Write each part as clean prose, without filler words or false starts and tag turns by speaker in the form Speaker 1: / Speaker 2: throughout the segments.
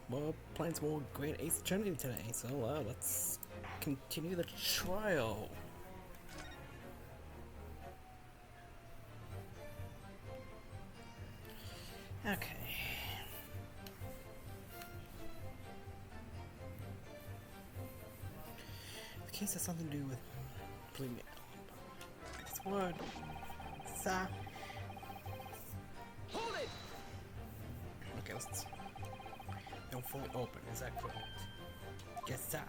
Speaker 1: we're playing some more Grand Ace Attorney today, so let's continue the trial. Okay. The case has something to do with believe me. This word. Sa.
Speaker 2: Hold it!
Speaker 1: Okay, let's. They'll fully open, is that correct? Yes, sir.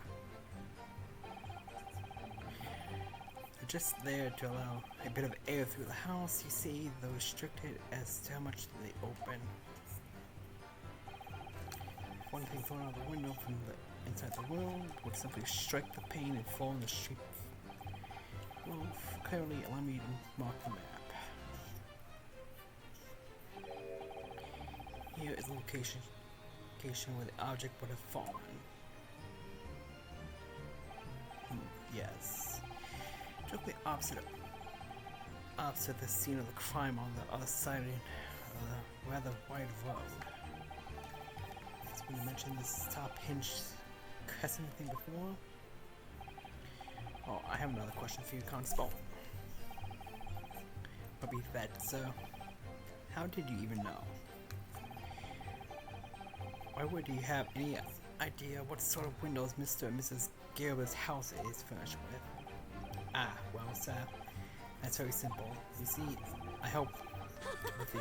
Speaker 1: They're just there to allow a bit of air through the house. You see, they're restricted as to how much they open. If one thing thrown out the window from the inside the room would simply strike the pane and fall in the street. Well, clearly allow me to mark the map. Here is the location where the object would have fallen. Yes. Directly opposite the scene of the crime on the other side of the rather wide road. As we mentioned, this top hinge has anything before? Oh, I have another question for you, Constable. But be that, so how did you even know? Why would you have any idea what sort of windows Mr. and Mrs. Gerber's house is furnished with? Ah, well, sir, that's very simple. You see, I help with the...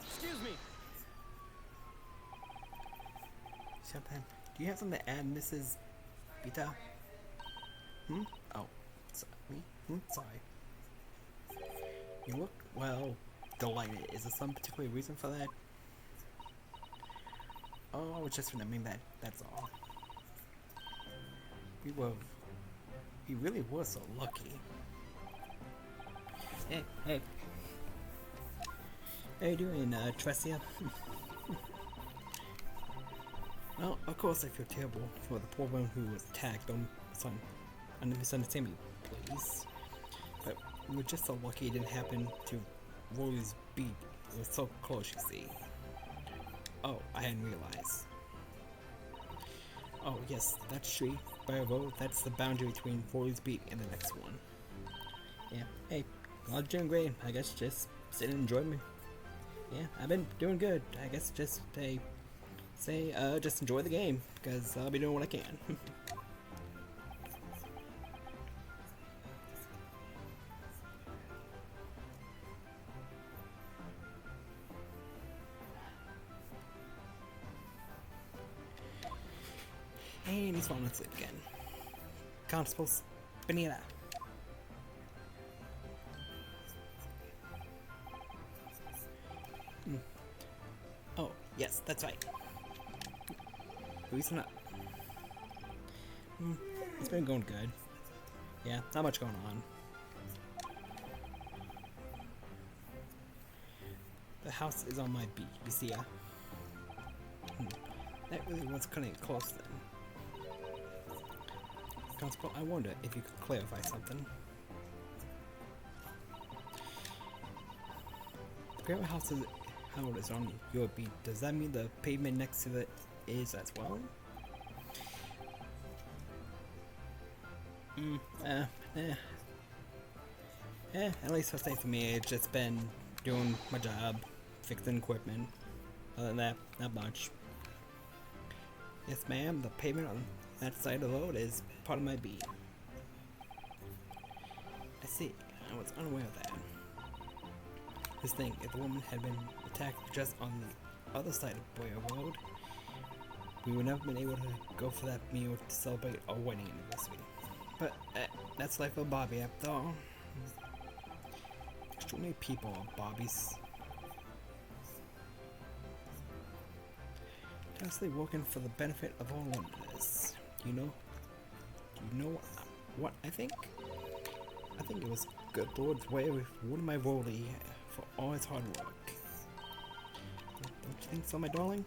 Speaker 2: Excuse me!
Speaker 1: Something. Do you have something to add, Mrs. Bita? Oh, sorry. Sorry. You look, well, delighted. Is there some particular reason for that? Oh, I was just remembering that, that's all. We really were so lucky. Hey. How you doing, Tresia? Well, of course I feel terrible for the poor woman who was attacked. Don't misunderstand me, please. But we were just so lucky it didn't happen to Roy's Beat. It was so close, you see. Oh, I hadn't realized. Oh, yes, that's true. By a road, that's the boundary between Roy's Beat and the next one. Yeah, hey, glad you're doing great. I guess just sit and enjoy me. Yeah, I've been doing good. I guess just just enjoy the game, because I'll be doing what I can. And he's falling asleep again. Constable Spinetta. Oh, yes, that's right. Reason up. It's been going good. Yeah, not much going on. The house is on my beat, you see ya? That really was cutting it close then. Constable, I wonder if you could clarify something. The Grandma house is how it is on your beat. Does that mean the pavement next to it is as well? At least I'll say for me, it's just been doing my job, fixing equipment. Other than that, not much. Yes, ma'am, the pavement on that side of the road is part of my beat. I see. I was unaware of that. Just think, if the woman had been attacked just on the other side of Boyer Road, we would never been able to go for that meal to celebrate our wedding anniversary. But that's life of Bobby after all. There's too many people are Bobbies. Constantly working for the benefit of all Londoners. Do you know what I think? I think it was good Lord's way with one of my Rolly for all his hard work. Don't you think so, my darling?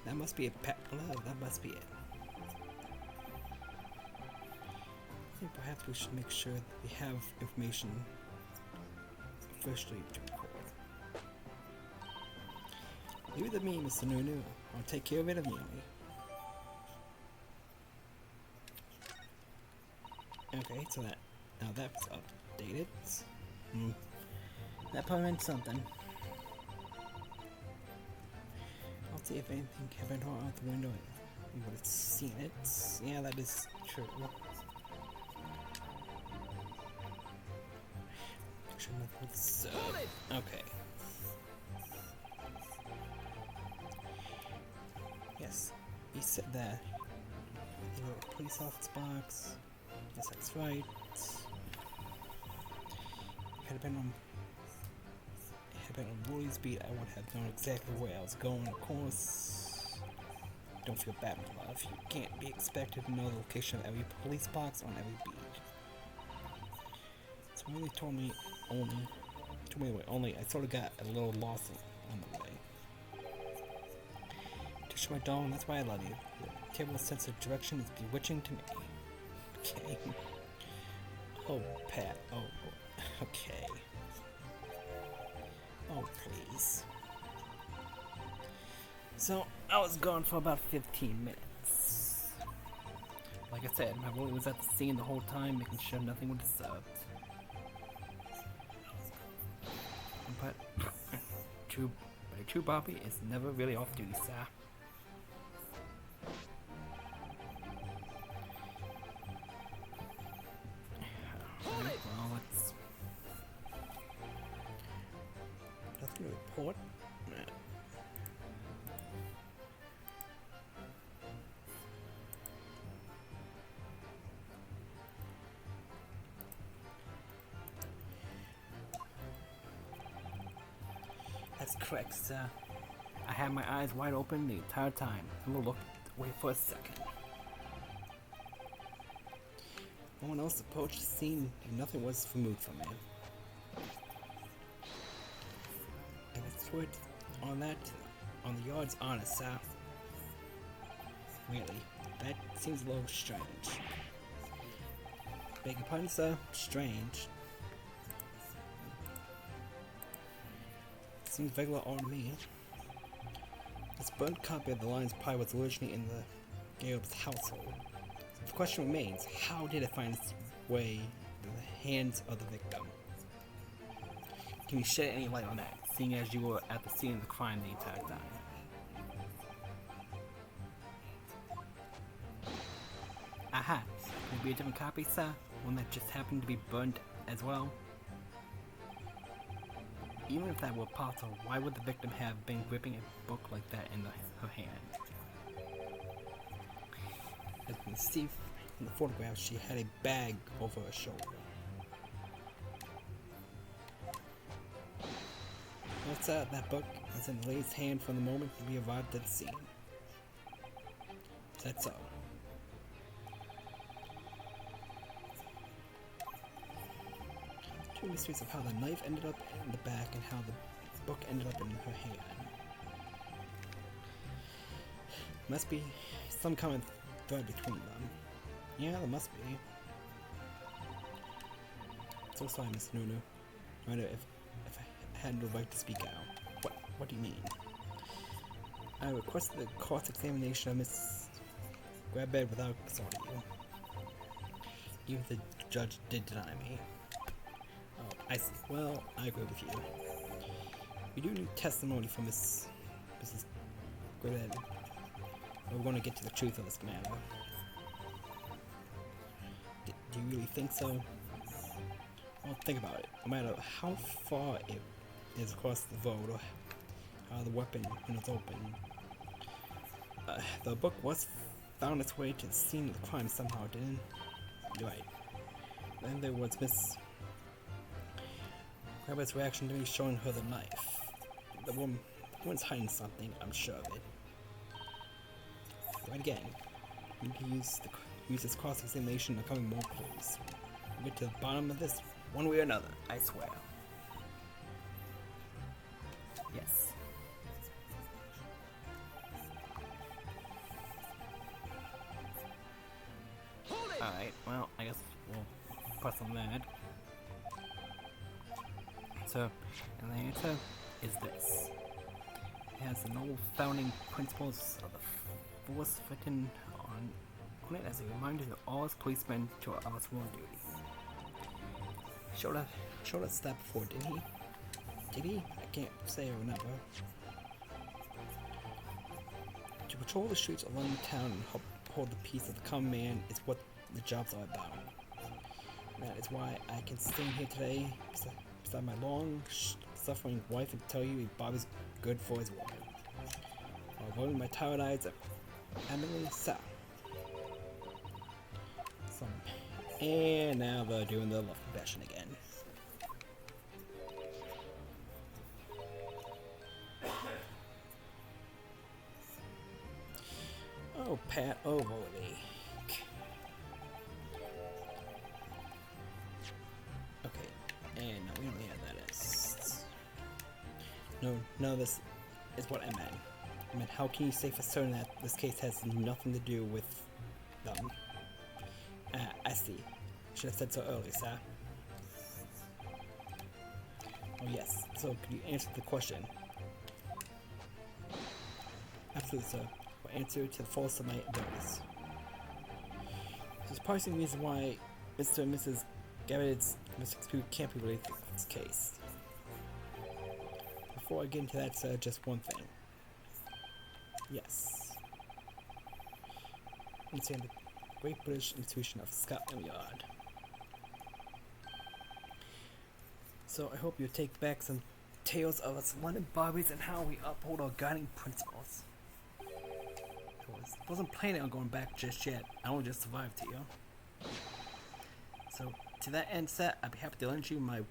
Speaker 1: That must be a pet. That must be it. I think perhaps we should make sure that we have information officially to record. Leave it to me, Mr. Nunu. I'll take care of it immediately. Okay, so now that's updated. That probably meant something. I'll see if anything happened out the window. You would have seen it. Yeah, that is true. Okay. Yes, he said that. Police office box. Yes, that's right. Had it been on Woolly's beat, I would have known exactly where I was going. Of course, don't feel bad, my love. You can't be expected to know the location of every police box on every beat. So when they told me only, I sort of got a little lost on the way. Touch my doll, that's why I love you. Your terrible sense of direction is bewitching to me. Okay. Oh, Pat. Oh, okay. Oh, please. So, I was gone for about 15 minutes. Like I said, my Woolly was at the scene the whole time, making sure nothing was disturbed. But a true Bobby is never really off duty, sir. Well, it's nothing to report. That's correct, sir. I had my eyes wide open the entire time. Never looked away for a second. No one else approached the scene and nothing was removed from it. And I swear on that, on the yard's honor, sir. Really, that seems a little strange. Beg your pardon, sir? Strange. Seems regular on me. This burnt copy of the lines probably was originally in the Gale's household. The question remains, how did it find its way to the hands of the victim? Can you shed any light on that, seeing as you were at the scene of the crime the entire time? Aha! Maybe a different copy, sir? One that just happened to be burnt as well? Even if that were possible, why would the victim have been gripping a book like that in her hand? As you can see in the photograph, she had a bag over her shoulder. What's that book was in the lady's hand from the moment we arrived at the scene. Is that so? Two mysteries of how the knife ended up in the back and how the book ended up in her hand. Must be some common thread between them. Yeah, there must be. So sorry, Miss Nunu. I wonder if I had no right to speak out. What do you mean? I requested the cross-examination of Miss Grabbed without consulting you. Even if the judge did deny me. Oh, I see. Well, I agree with you. We do need testimony from Mrs. Grabbed. We're going to get to the truth of this matter. Do you really think so? Well, think about it. No matter how far it is across the road or how the weapon is open, the book was found its way to the scene of the crime somehow, didn't? You're right. Then there was Miss Rabbit's reaction to me showing her the knife. The woman's hiding something, I'm sure of it. Right again, we need to use this cross-examination to come more clues. We'll get to the bottom of this one way or another, I swear. Yes. Alright, well, I guess we'll press on that. So, and the answer is this. has the noble founding principles of the force written on it as a reminder to all its policemen to our sworn duty. Showed us that before, didn't he? Did he? I can't say I remember. To patrol the streets along the town and help hold the peace of the common man is what the job's all about. That is why I can stand here today beside my long-suffering wife and tell you Bobby's good for his wife. While rolling my tired eyes at Emily South. And now they're doing the love confession again. Oh, Pat Overly. Okay, and no, we don't have that as. No, this is what I meant. I mean, how can you say for certain that this case has nothing to do with them? I see. Should have said so earlier, sir. Oh yes, so could you answer the question? Absolutely, sir. Will answer to the fullest of my abilities. There's probably some reason why Mr. and Mrs. Garrett's Mr. can't be related to this case. Before I get into that, sir, just one thing. Yes. Understand the Great British Institution of Scotland Yard. So I hope you take back some tales of us London Barbies and how we uphold our guiding principles. I wasn't planning on going back just yet. I only just survived here. So to that end, sir, I'd be happy to lend you my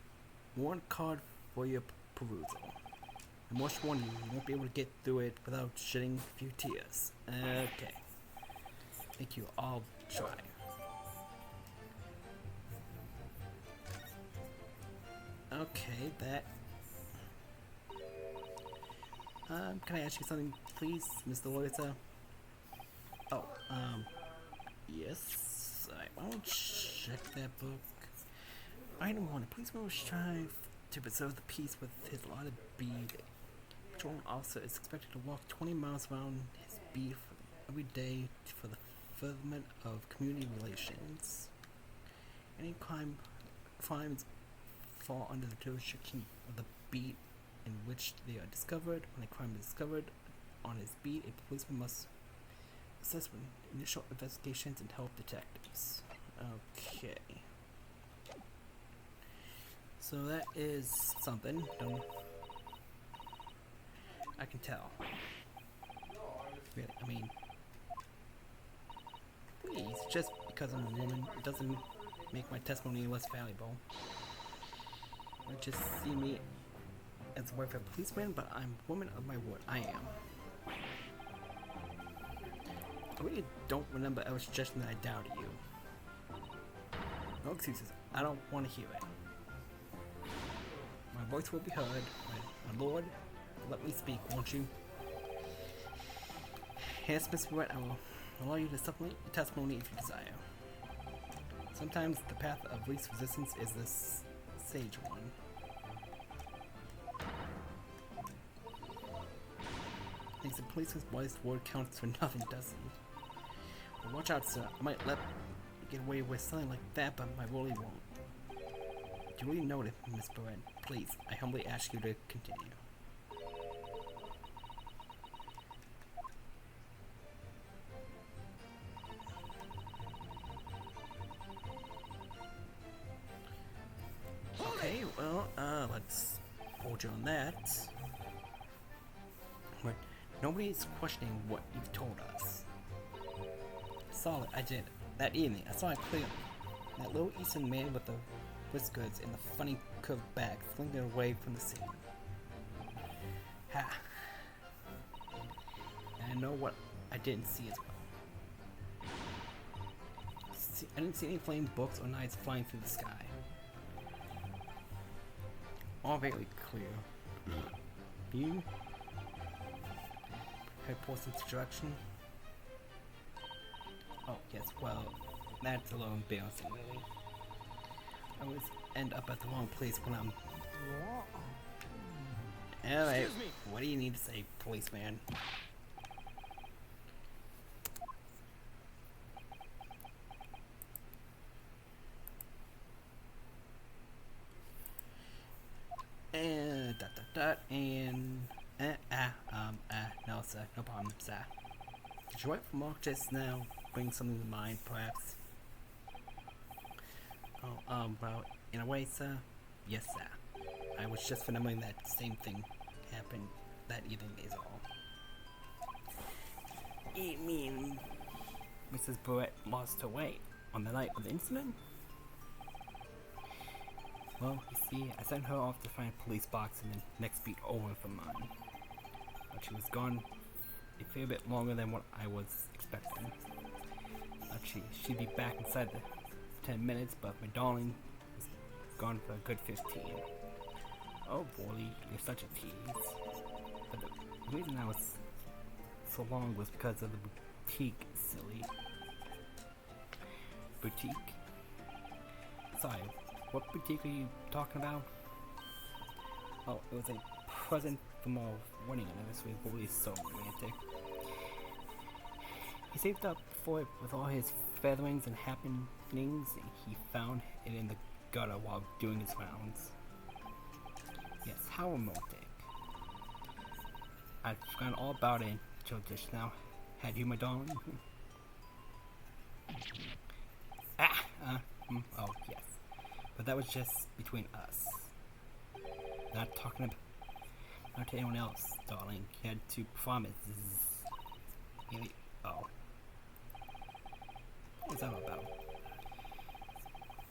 Speaker 1: warrant card for your perusal. I must warn you, you won't be able to get through it without shedding a few tears. Okay. Thank you. I'll try. Okay, that. Can I ask you something, please, Mr. Lawyer, sir? Oh, yes. I won't check that book. Item 1. A policeman will strive to preserve the peace with his allotted beat. A patrolman officer is expected to walk 20 miles around his beat every day for the furtherment of community relations. Any crimes fall under the jurisdiction of the beat in which they are discovered. When a crime is discovered on his beat, a policeman must assess initial investigations and help detectives. Okay. So that is something. I can tell. Really, I mean, please, just because I'm a woman, it doesn't make my testimony less valuable. I just see me as a wife of a policeman, but I'm a woman of my word. I am. I really don't remember ever suggesting that I doubted you. No excuses. I don't want to hear it. My voice will be heard. My lord, let me speak, won't you? Yes, Miss Brett, I will allow you to supplement your testimony if you desire. Sometimes the path of least resistance is the sage one. Thinks the policeman's wise word counts for nothing, doesn't he? But watch out, sir. I might let you get away with something like that, but I really won't. Do you really know it, Miss Barrett? Please, I humbly ask you to continue. Okay, well, let's hold you on that. But nobody's questioning what you've told us. Solid, I did. That evening, I saw it clearly. That little Eastern man with the whiskers and the funny curved bag flinging it away from the scene. Ha! And I know what I didn't see as well. I didn't see any flaming books or knights flying through the sky. All very clear. You? Head points into direction. Oh, yes, well, that's a little embarrassing, really. I always end up at the wrong place when I'm... Alright,
Speaker 2: Excuse me.
Speaker 1: what do you need to say, policeman? And and no sir, no problem, sir. Did your wife remark just now bring something to mind, perhaps? Oh, well, in a way, sir, yes, sir. I was just remembering that same thing happened that evening is all. You mean Mrs. Barrett lost her way on the night of the incident? Well, you see, I sent her off to find a police box in the next beat over from mine. But she was gone a fair bit longer than what I was expecting. She'd be back inside the 10 minutes, but my darling was gone for a good 15. Oh, Wally, you're such a tease. But the reason I was so long was because of the boutique, silly. Boutique? Sorry, what boutique are you talking about? Oh, it was a present from our wedding anniversary. Wally is so romantic. He saved up for it with all his featherings and happenings, and he found it in the gutter while doing his rounds. Yes, how romantic. I'd forgotten all about it until just now. Had you, my darling? Oh, yes. But that was just between us. Not talking about not to anyone else, darling. You had to promise. Really? Oh. What's that all about?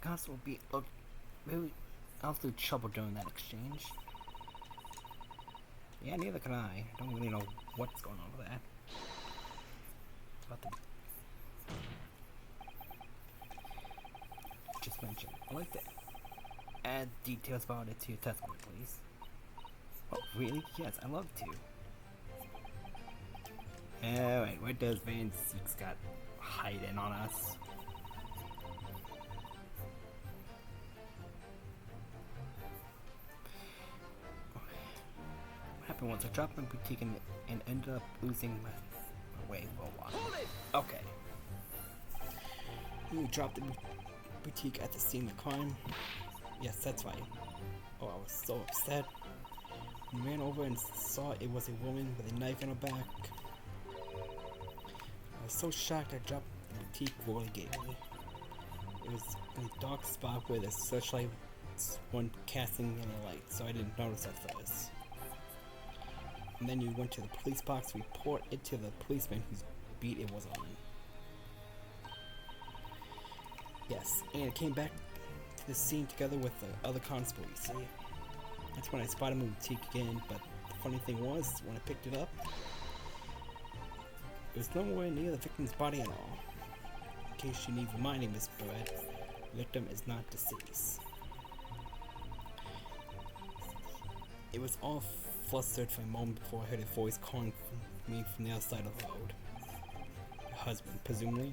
Speaker 1: Constable will be really I'll have trouble during that exchange. Yeah, neither can I. I don't really know what's going on with that. About the just mentioned. I like to add details about it to your testimony, please. Oh, really? Yes, I love to. Alright, what does Van Seeks got hiding on us? What happened once I dropped my boutique and ended up losing my way for a while. Okay. You dropped the boutique at the scene of crime? Yes, that's right. Oh, I was so upset. I ran over and saw it was a woman with a knife in her back. I was so shocked I dropped the boutique Wally gave me. It was in a dark spot where the searchlight wasn't casting any light, so I didn't notice at first. And then you went to the police box to report it to the policeman whose beat it was on. Yes, and it came back to the scene together with the other constable, you see. That's when I spotted my boutique again, but the funny thing was, when I picked it up, it was nowhere near the victim's body at all. In case you need reminding, Miss Barrett, the victim is not deceased. It was all flustered for a moment before I heard a voice calling me from the other side of the road. Her husband, presumably.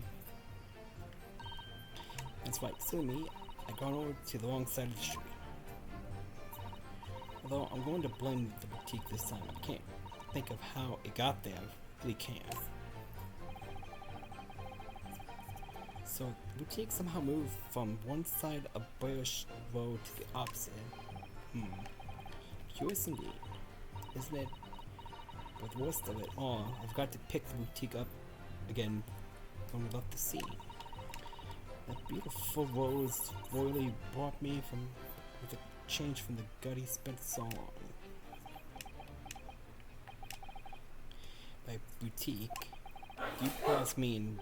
Speaker 1: That's right, silly me, I'd gone over to the wrong side of the street. Although I'm going to blame the boutique this time, I can't think of how it got there, I really can't. So, the boutique somehow moved from one side of Boyish Road to the opposite. Curious indeed, isn't it? But the worst of it all, I've got to pick the boutique up again when we left the scene. That beautiful rose royally brought me from with a change from the gut he spent so long. By boutique, do you perhaps mean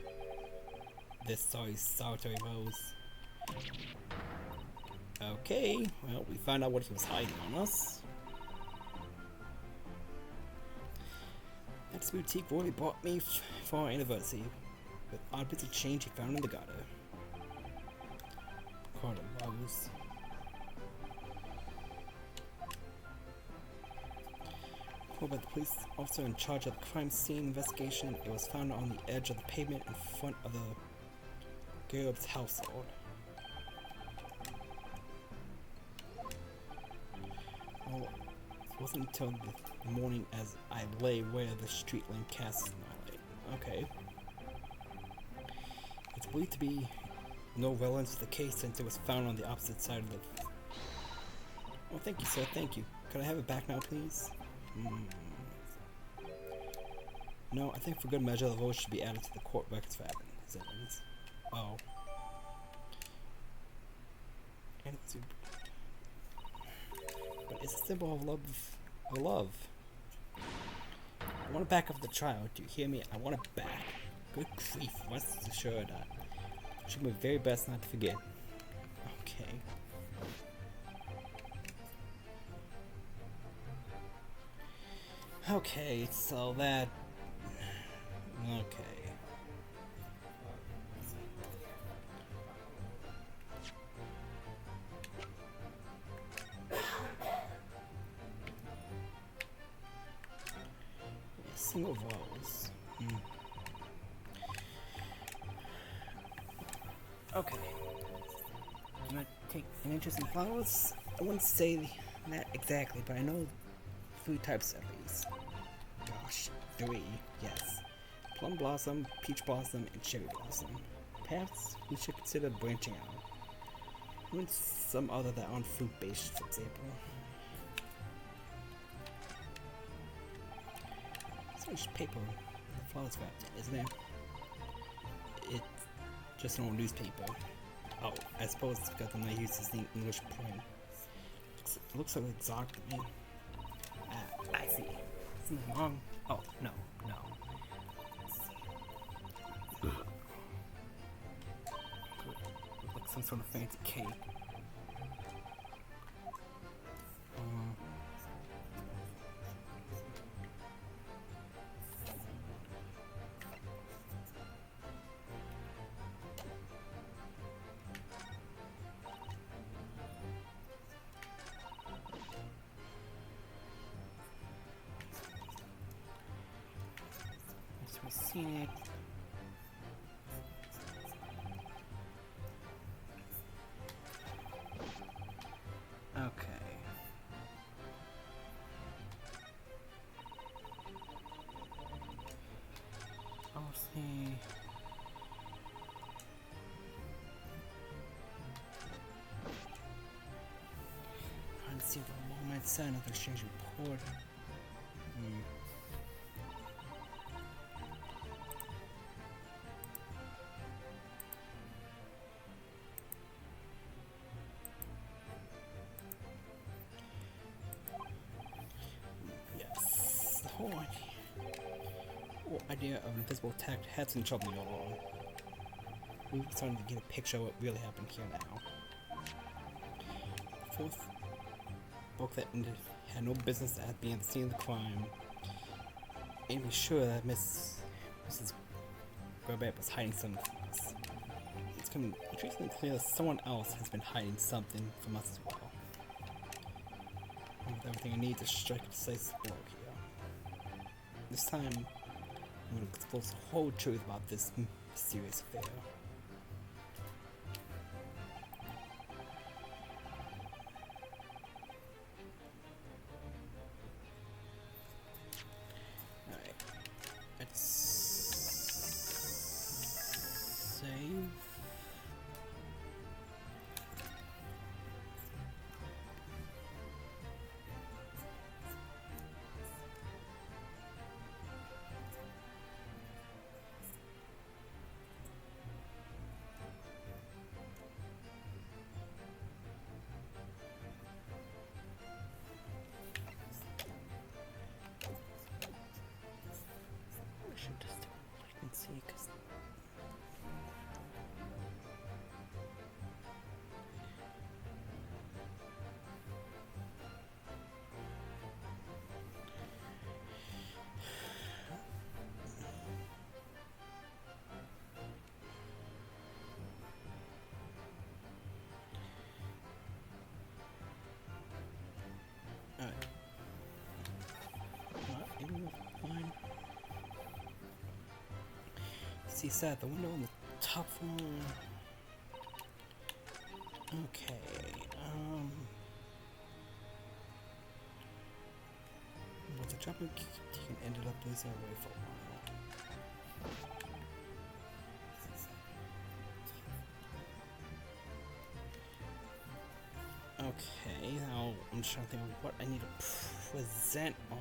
Speaker 1: this solitary rose? Okay, well, we found out what he was hiding on us. That's boutique royally bought me for our anniversary, with odd bits of change he found in the gutter. Carter Rose. Told by the police officer in charge of the crime scene investigation, it was found on the edge of the pavement in front of the Gerob's household. Well, wasn't until the morning as I lay where the street lamp casts no light. Okay. It's believed to be no relevance to the case since it was found on the opposite side of the... Oh, thank you, sir. Thank you. Could I have it back now, please? No, I think for good measure, the vote should be added to the court records for evidence. Oh. And it's but it's a symbol of love. I want to back up the trial. Do you hear me? I want it back. Good grief. Rest assured, I should do my very best not to forget. Okay. Okay, so that... Okay. Single vowels. Okay. Do I take an interest in flowers? I wouldn't say that exactly, but I know 3 types of these. Gosh, 3, yes. Plum blossom, peach blossom, and cherry blossom. Perhaps we should consider branching out. Even some other that aren't fruit-based, for example. So much paper the flowers wrapped in, isn't it? It's just an old newspaper. Oh, I suppose it's because I'm not used to seeing English print. It looks so exotic to me. Ah, I see. Something wrong? Oh, no. Looks like some sort of fancy cake. We've seen it. Okay. I'll see. Trying to see for a moment. Send another exchange report. Whole idea of invisible attack had some trouble all along. We're starting to get a picture of what really happened here now. The 4th book that had no business at being at the scene of the crime, and be sure that Mrs. Grabette was hiding something from us. It's becoming increasingly clear that someone else has been hiding something from us as well. And with everything I need to strike a decisive blow here. This time, I'm going to expose the whole truth about this mysterious affair. Alright. Let's save. Should just do it and see, because alright. Maybe we'll find. See, sad the window on the top floor. Okay, With the jumping kick, he ended up losing away for a while. Okay, now I'm just trying to think of what I need to present on.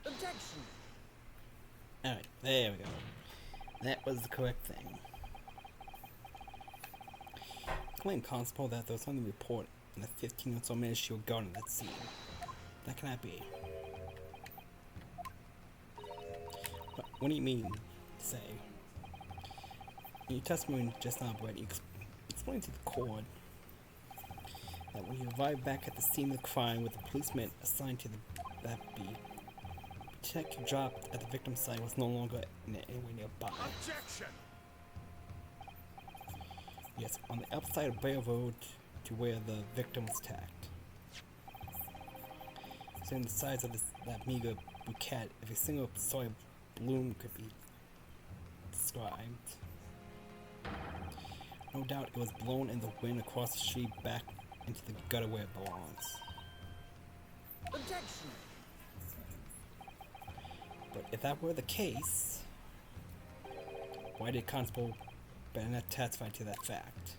Speaker 2: Objection!
Speaker 1: Alright, there we go. That was the correct thing. Claim constable that there was something to report in the 15 or so minutes she was gone at that scene. That cannot be. What do you mean, say? In your testimony just now, Brett, you explained to the court that when you arrived back at the scene of the crime with the policeman assigned to that beat, the check you dropped at the victim's site was no longer anywhere nearby.
Speaker 2: Objection!
Speaker 1: Yes, on the upside of Bay Road to where the victim was attacked. So in the size of that meager bouquet, if a single soy bloom could be described. No doubt it was blown in the wind across the street back into the gutter where it belongs.
Speaker 2: Objection!
Speaker 1: But if that were the case, why did Constable Bennett testify to that fact?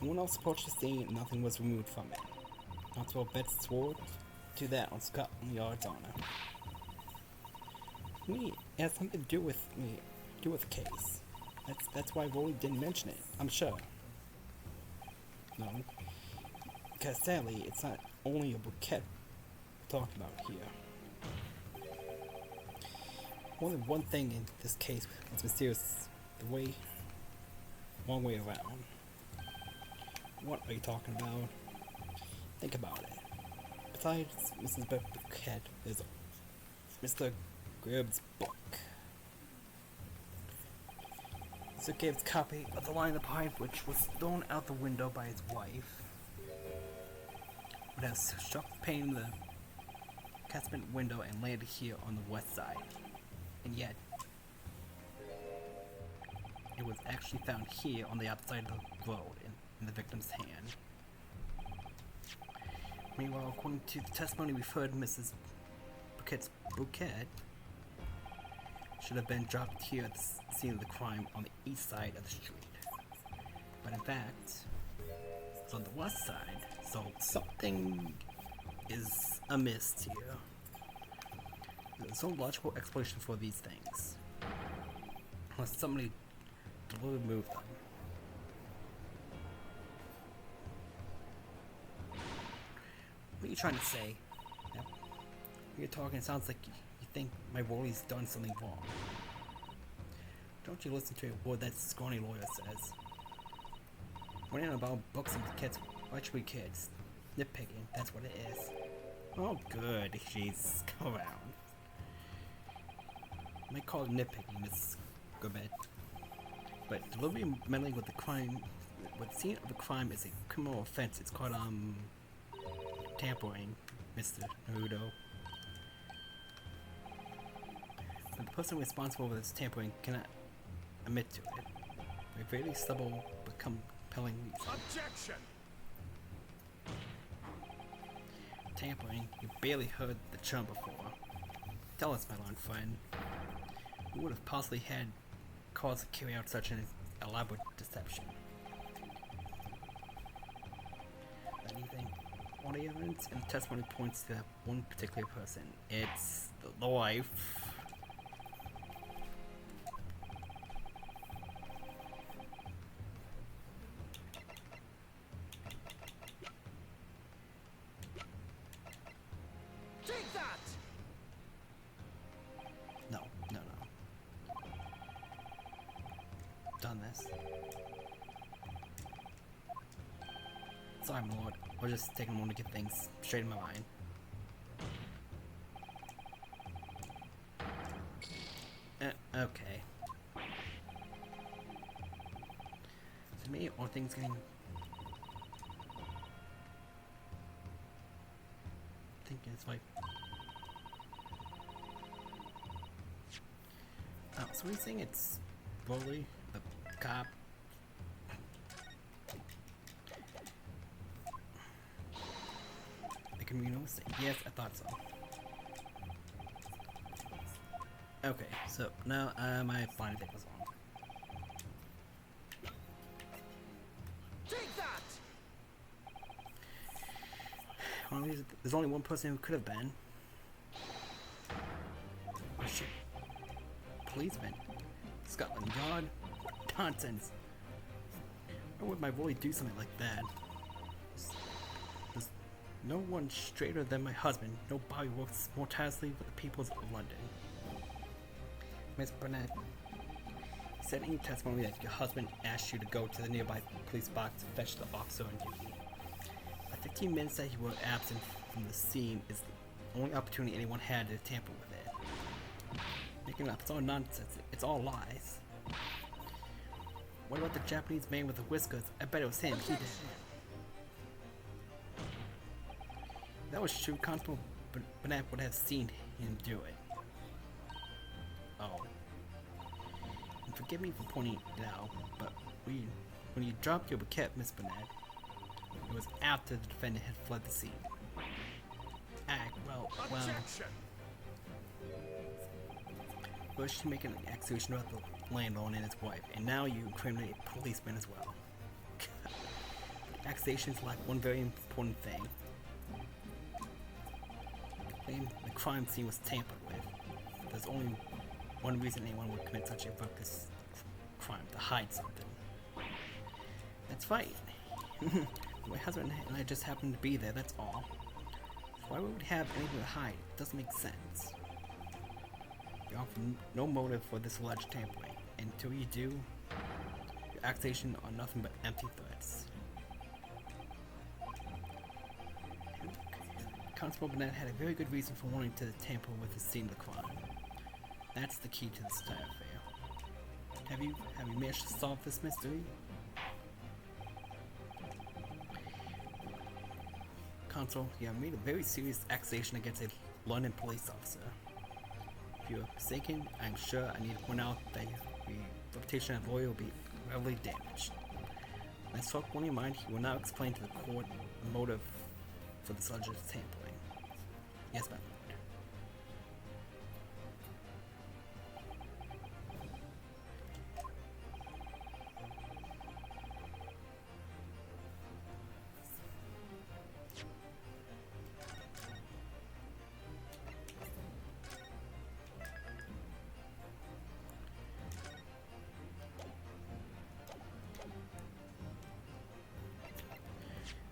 Speaker 1: No one else approached the scene and nothing was removed from it. Constable Betts swore to that on Scotland Yard's honor. Me, it has something to do with the case. That's why Rolly didn't mention it, I'm sure. No. Because sadly, it's not only a bouquet we're talking about here. More than one thing in this case was mysterious wrong way around. What are you talking about? Think about it. Besides Mrs. Bouquet, there's Mr. Gribb's book. Mr. Gibbs' copy of The Line in the Pipe, which was thrown out the window by his wife, would have struck the pane in the casement window and landed here on the west side. And yet, it was actually found here on the outside of the road in the victim's hand. Meanwhile, according to the testimony we've heard, Mrs. Bouquet's bouquet should have been dropped here at the scene of the crime on the east side of the street. But in fact, it's on the west side, so something is amiss here. There's no logical explanation for these things, unless somebody deliberately moved them. What are you trying to say? Yep. When you're talking, it sounds like you think my Rolly's done something wrong. Don't you listen to a word that scrawny lawyer says. When in about books and kids, watch we kids. Nitpicking, that's what it is. Oh good, jeez, come around. I might call it nitpicking, Miss Gourmet. But deliberately meddling with the crime, with the scene of the crime is a criminal offense. It's called, tampering, Mr. Naruto. But the person responsible for this tampering cannot admit to it. A very subtle but compelling reason.
Speaker 2: Objection!
Speaker 1: Tampering, you barely heard the term before. Tell us, my long friend, who would have possibly had cause to carry out such an elaborate deception? Anything? All the evidence and the testimony points to that one particular person. It's the wife.
Speaker 2: Take that!
Speaker 1: No. Done this. Sorry, my lord. We're just taking a moment to get things straight in my mind. Okay. To me, are things getting... Thinking it's like... Oh, so he's saying it's Broly, the cop. The communalist? Yes, I thought so. Okay, so now my blind thing was wrong.
Speaker 2: Take that!
Speaker 1: Well, there's only one person who could have been. Oh shit. Policeman. Scotland Yard. Nonsense. Why would my boy do something like that? There's no one straighter than my husband. Nobody works more tirelessly for the peoples of London. Miss Burnett said in your testimony that your husband asked you to go to the nearby police box to fetch the officer on duty. The 15 minutes that you were absent from the scene is the only opportunity anyone had to tamper with it. Making it up, it's all nonsense. It's all lies. What about the Japanese man with the whiskers? I bet it was him. He did. If that was true, Constable Burnett would have seen him do it. Oh. And forgive me for pointing it out, but when you dropped your bouquet, Miss Burnett, it was after the defendant had fled the scene. Well.
Speaker 2: Objection!
Speaker 1: First you make an accusation about the landlord and his wife, and now you incriminate a policeman as well. Accusations lack one very important thing. The crime scene was tampered with. There's only one reason anyone would commit such a focused crime, to hide something. That's right. My husband and I just happened to be there, that's all. So why would we have anything to hide? It doesn't make sense. You offer no motive for this alleged tampering. Until you do, your accusations are nothing but empty threats. Constable Burnett had a very good reason for wanting to tamper with the scene of the crime. That's the key to this entire affair. Have you managed to solve this mystery? Constable, you have made a very serious accusation against a London police officer. If you are mistaken, I'm sure I need to point out that your reputation as a lawyer will be heavily damaged. When I struck one in your mind, he will now explain to the court the motive for the alleged tampering. Yes, ma'am.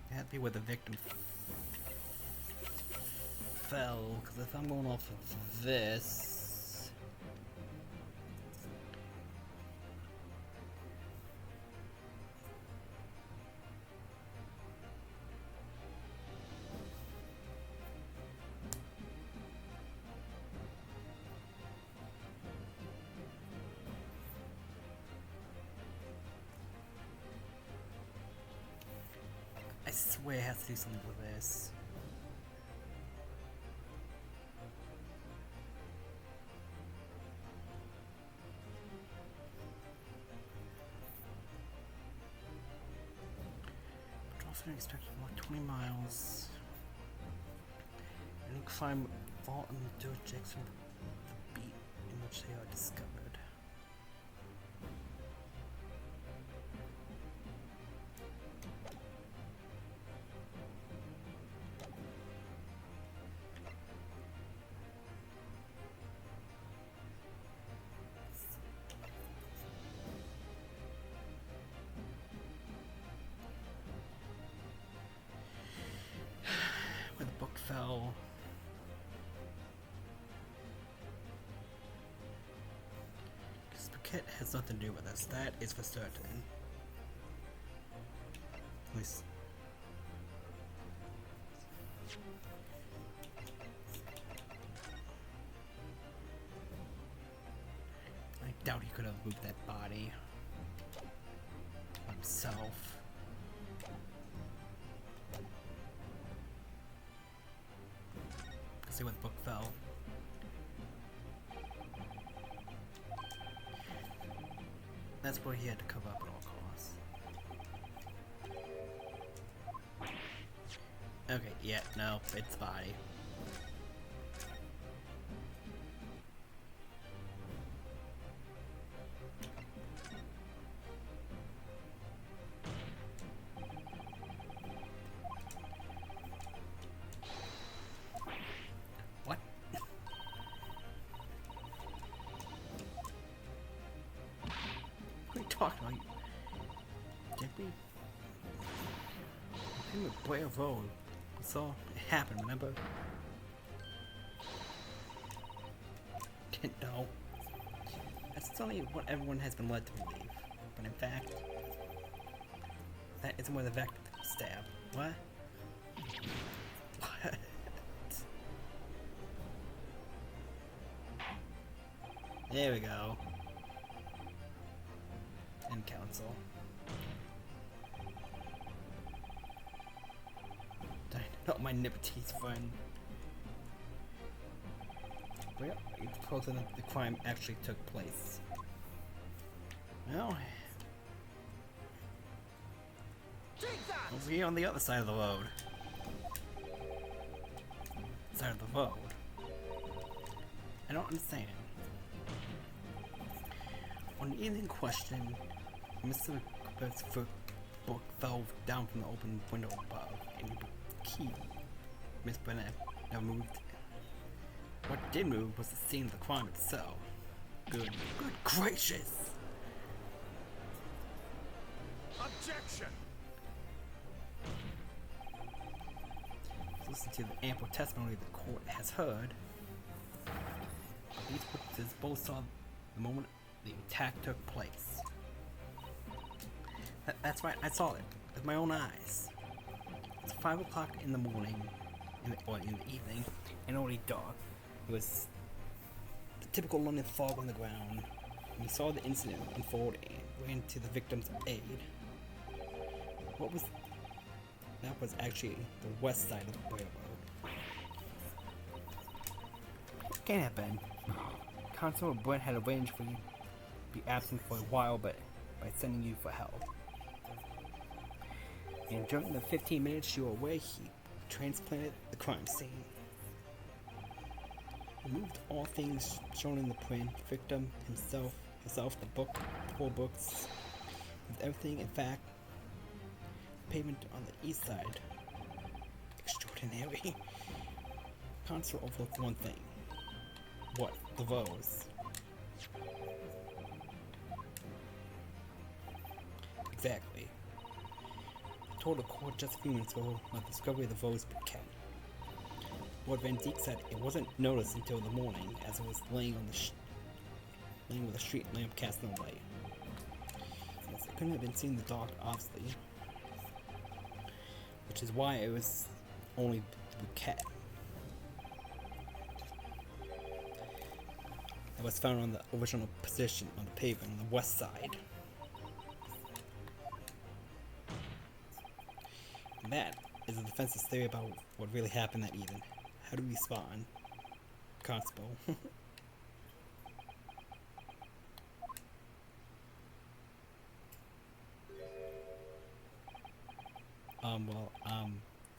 Speaker 1: Happy where the victim fell, because if I'm going off of this, I swear it has to do something with this. Patrol expected to walk 20 miles. And climb vault in the dirt checks from the beat in which they are discovered. Where the book fell. Because Paquette has nothing to do with us. That is for certain. At least. doubt he could have moved that body himself. Let's see where the book fell. That's where he had to cover up at all costs. Okay, yeah, no, it's body. What? What are you talking about? Did we? In the Blair Road. We saw it happen, remember? Didn't know. That's only what everyone has been led to believe. But in fact, that isn't where the Vector stabbed. What? What? There we go. And council. Not my Nippertese friend. But yeah, it's supposing that the crime actually took place. Well, over here on the other side of the road. Side of the road. I don't understand. On the evening question, Mr. Cooper's book fell down from the open window above, and you key. Miss Burnett never moved. What did move was the scene of the crime itself. Good gracious!
Speaker 2: Objection!
Speaker 1: Listen to the ample testimony the court has heard. These witnesses both saw the moment the attack took place. That's right, I saw it with my own eyes. It's 5 o'clock in the morning, or in the evening, and already dark. It was the typical London fog on the ground. We saw the incident unfold and ran to the victim's aid. That was actually the west side of the railroad. Can't have been. Constable Brent had arranged for you to be absent for a while, but by sending you for help. And during the 15 minutes you were away, he transplanted the crime scene. Removed all things shown in the print, victim, himself, the book, the 4 books, with everything, in fact, pavement on the east side. Extraordinary. Constable overlooked one thing. What? The Vose. Exactly. I told the court just a few minutes ago about the discovery of the Vose bouquet. Lord Van Dijk said it wasn't noticed until the morning, as it was laying on the laying with a street lamp casting no light. Yes, it couldn't have been seen in the dark, obviously, which is why it was only the bouquet that was found on the original position on the pavement on the west side. And that is the defense's theory about what really happened that evening. How do we respond, Constable?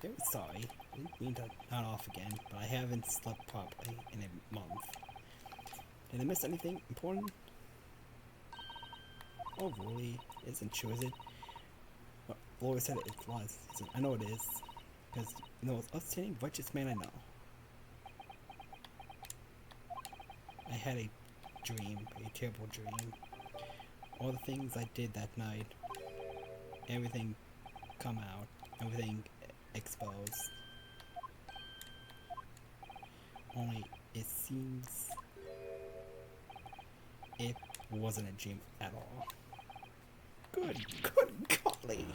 Speaker 1: Very sorry. I didn't mean to nod off again, but I haven't slept properly in a month. Did I miss anything important? Oh, really? Isn't true, is it? Well, Laura said it was. I know it is. Because, you know, it's outstanding, righteous man I know. I had a dream, a terrible dream. All the things I did that night, everything come out, everything exposed. Only it seems it wasn't a dream at all. Good golly.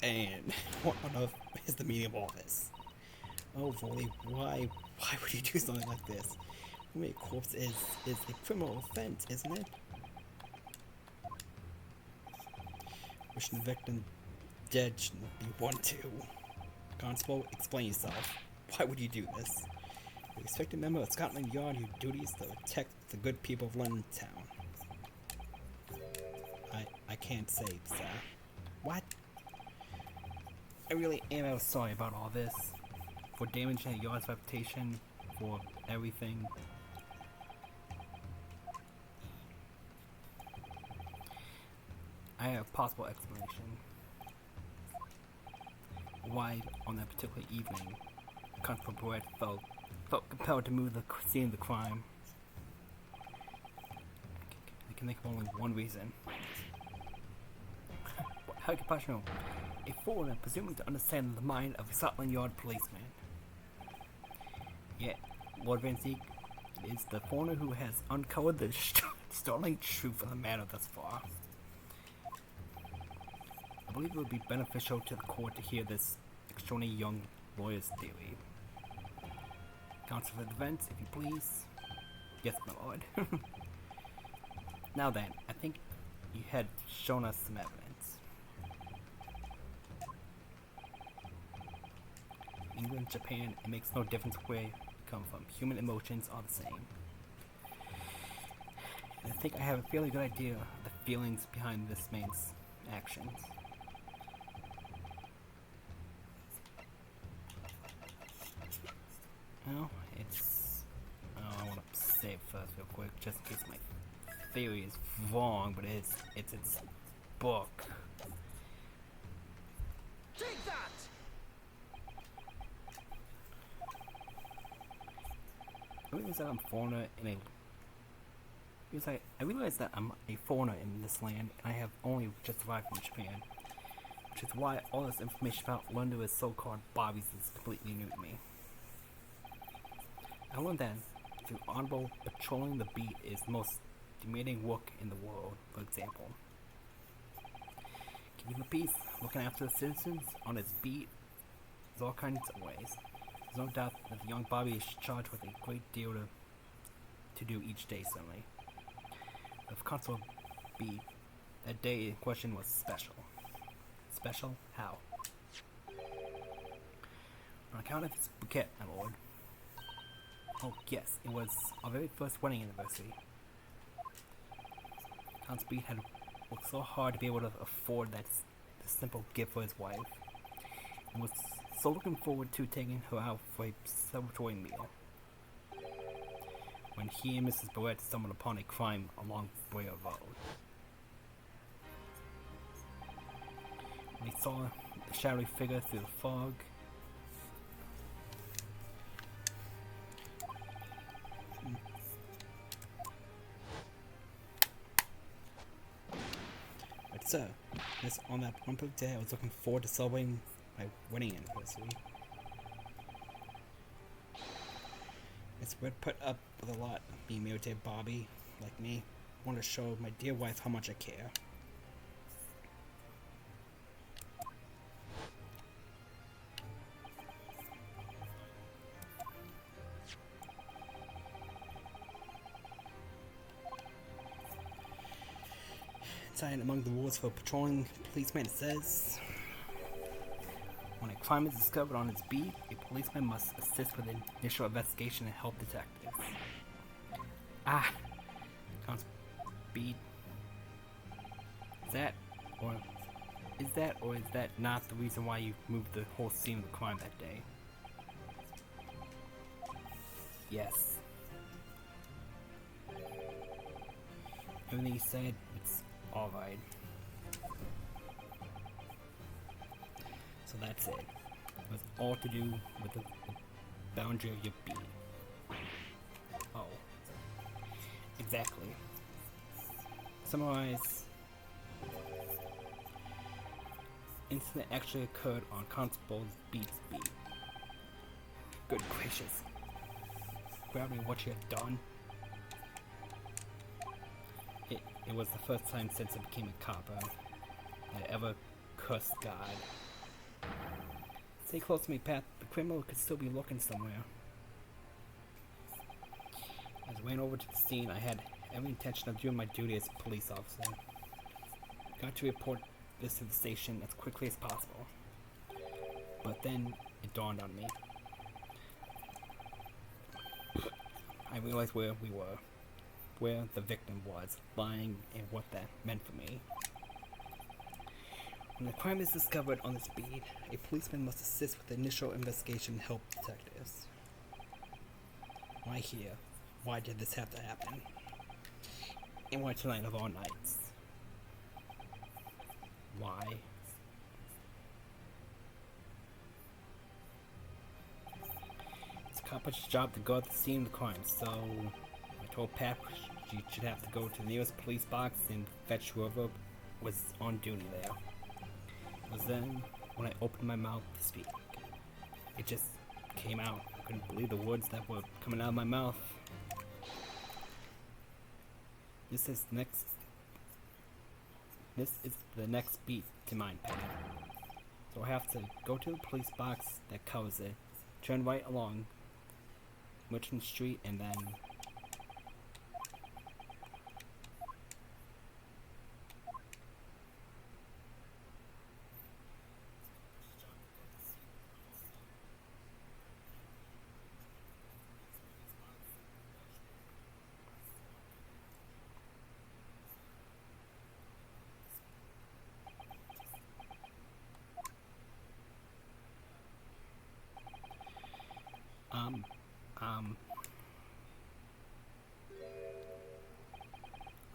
Speaker 1: And what on earth is the meaning of all this? Oh, Volley, why would you do something like this? Cremating a corpse is a criminal offense, isn't it? Wishing the victim dead shouldn't be one too. Constable, explain yourself. Why would you do this? You expect a member of Scotland Yard whose duties to protect the good people of London town. I can't say, sir. What? I really am sorry about all this. For damaging the Yard's reputation, for everything. I have a possible explanation. Why, on that particular evening, Constable Barrett felt compelled to move the scene of the crime. I can think of only one reason. How could possibly know? A foreigner presuming to understand the mind of a Scotland Yard policeman. Yet, Lord Van Zeke is the foreigner who has uncovered the startling truth of the matter thus far. I believe it would be beneficial to the court to hear this extraordinary young lawyer's theory. Counsel for the defense, if you please. Yes, my lord. Now then, I think you had shown us some evidence. England, Japan, it makes no difference where you come from. Human emotions are the same. And I think I have a fairly good idea of the feelings behind this man's actions. Well, it's... Oh, I want to say it first real quick, just in case my theory is wrong, but it's its book.
Speaker 2: Take that!
Speaker 1: I realize that I'm a foreigner in a... I realize that I'm a foreigner in this land, and I have only just arrived from Japan. Which is why all this information about London with so-called Barbies is completely new to me. I learned that through honorable patrolling the beat is the most demanding work in the world, for example. Keeping the peace, looking after the citizens on its beat, is all kinds of ways. There's no doubt that the young Bobby is charged with a great deal to do each day, certainly. With Constable B, that day in question was special. Special? How? On account of his bouquet, my lord. Oh yes, it was our very first wedding anniversary. Constable B had worked so hard to be able to afford that simple gift for his wife, and was so looking forward to taking her out for a celebratory meal. When he and Mrs. Barrett stumbled upon a crime along Boyer Road. When they saw the shadowy figure through the fog, but sir, on that one day I was looking forward to celebrating my wedding anniversary. It's weird put up with a lot being married to a Bobby like me. I want to show my dear wife how much I care. Inside among the rules for patrolling policeman it says, when a crime is discovered on its beat, a policeman must assist with the initial investigation and help detectives. Ah! Constable beat. Is that or is that not the reason why you moved the whole scene of the crime that day? Yes. Everything you said, it's alright. So that's it. It was all to do with the boundary of your beat. Oh. Exactly. Summarize. Incident actually occurred on Constable Beat's beat. Good gracious. Grab me what you have done. It was the first time since I became a copper that I ever cursed God. Stay close to me, Pat. The criminal could still be looking somewhere. As I ran over to the scene, I had every intention of doing my duty as a police officer. I got to report this to the station as quickly as possible. But then it dawned on me. I realized where we were, where the victim was, lying, and what that meant for me. When the crime is discovered on this beat, a policeman must assist with the initial investigation and help detectives. Why here? Why did this have to happen? And why tonight of all nights? Why? It's a cop's job to go to the scene of the crime, so I told Pat she should have to go to the nearest police box and fetch whoever was on duty there. It was then when I opened my mouth to speak. It just came out. I couldn't believe the words that were coming out of my mouth. This is the next beat to mine, Pat. So I have to go to the police box that covers it, turn right along Merchant Street, and then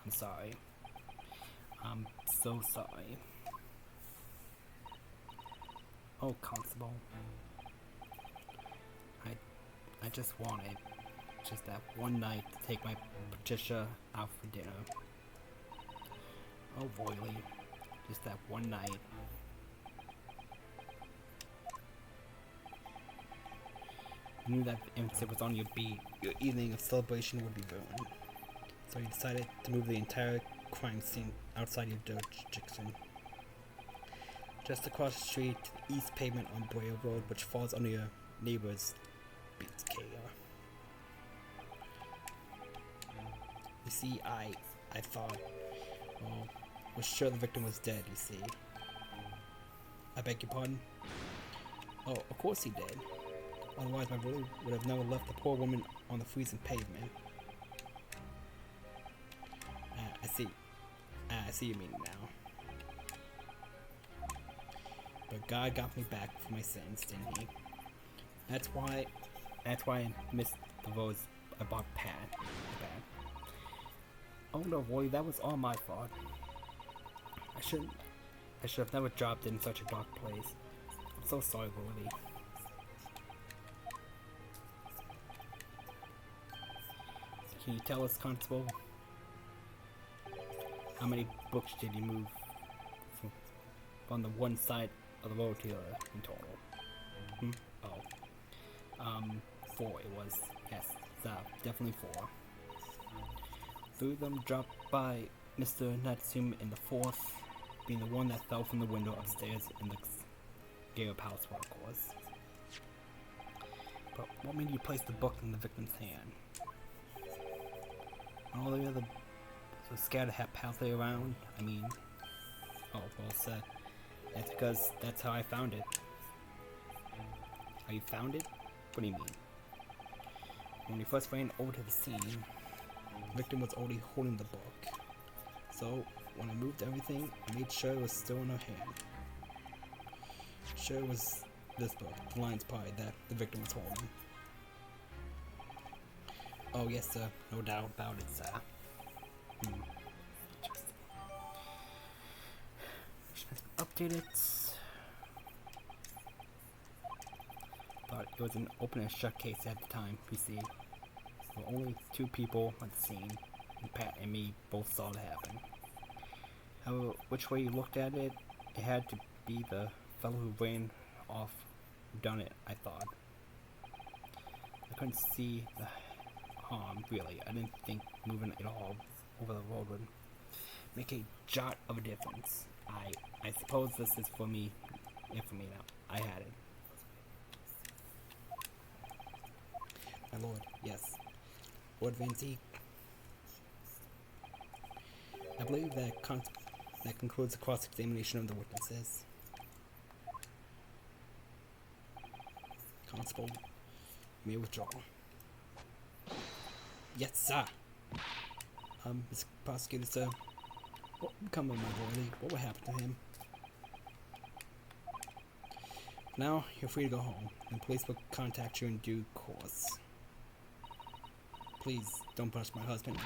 Speaker 1: I'm sorry. I'm so sorry. Oh, Constable. I just wanted just that one night to take my Patricia out for dinner. Oh, Boyley. Just that one night. You knew that if it was on your beat, your evening of celebration would be ruined. So you decided to move the entire crime scene outside your jurisdiction. Just across the street to the east pavement on Boyer Road, which falls under your neighbor's beats care. You see, I thought, well, was sure the victim was dead, you see. I beg your pardon? Oh, of course he did. Otherwise, my brother would have never left the poor woman on the freezing pavement. I see your meaning now. But God got me back for my sins, didn't he? That's why I missed the votes about Pat. Oh no, boy, that was all my fault. I should have never dropped in such a dark place. I'm so sorry, Willie. Can you tell us, Constable? How many books did you move from the one side of the road to the other in total? Oh. 4 it was. Yes, definitely 4. 3 of them dropped by Mr. Natsume, and the 4th being the one that fell from the window upstairs in the Gareb house, where it was. But what made you place the book in the victim's hand? All the other so scattered haphazardly around. I mean, oh, well said. That's because that's how I found it. How you found it? What do you mean? When we first ran over to the scene, the victim was already holding the book. So when I moved everything, I made sure it was still in her hand. Sure it was this book, The Lion's Pride, that the victim was holding. Oh yes, sir. No doubt about it, sir. Update it. But it was an open and shut case at the time, you see. There were only 2 people at the scene, and Pat and me both saw it happen. However, which way you looked at it, it had to be the fellow who ran off who done it, I thought. I couldn't see the harm, really. I didn't think moving it all over the road would make a jot of a difference. I suppose this is for me, and for me now. I had it. Lord Van Zeke. I believe that concludes the cross-examination of the witnesses. Constable, you may withdraw. Yes, sir. Mr. Prosecutor, sir. What will become of my boy Lee? What will happen to him? Now, you're free to go home, and police will contact you in due course. Please, don't punish my husband.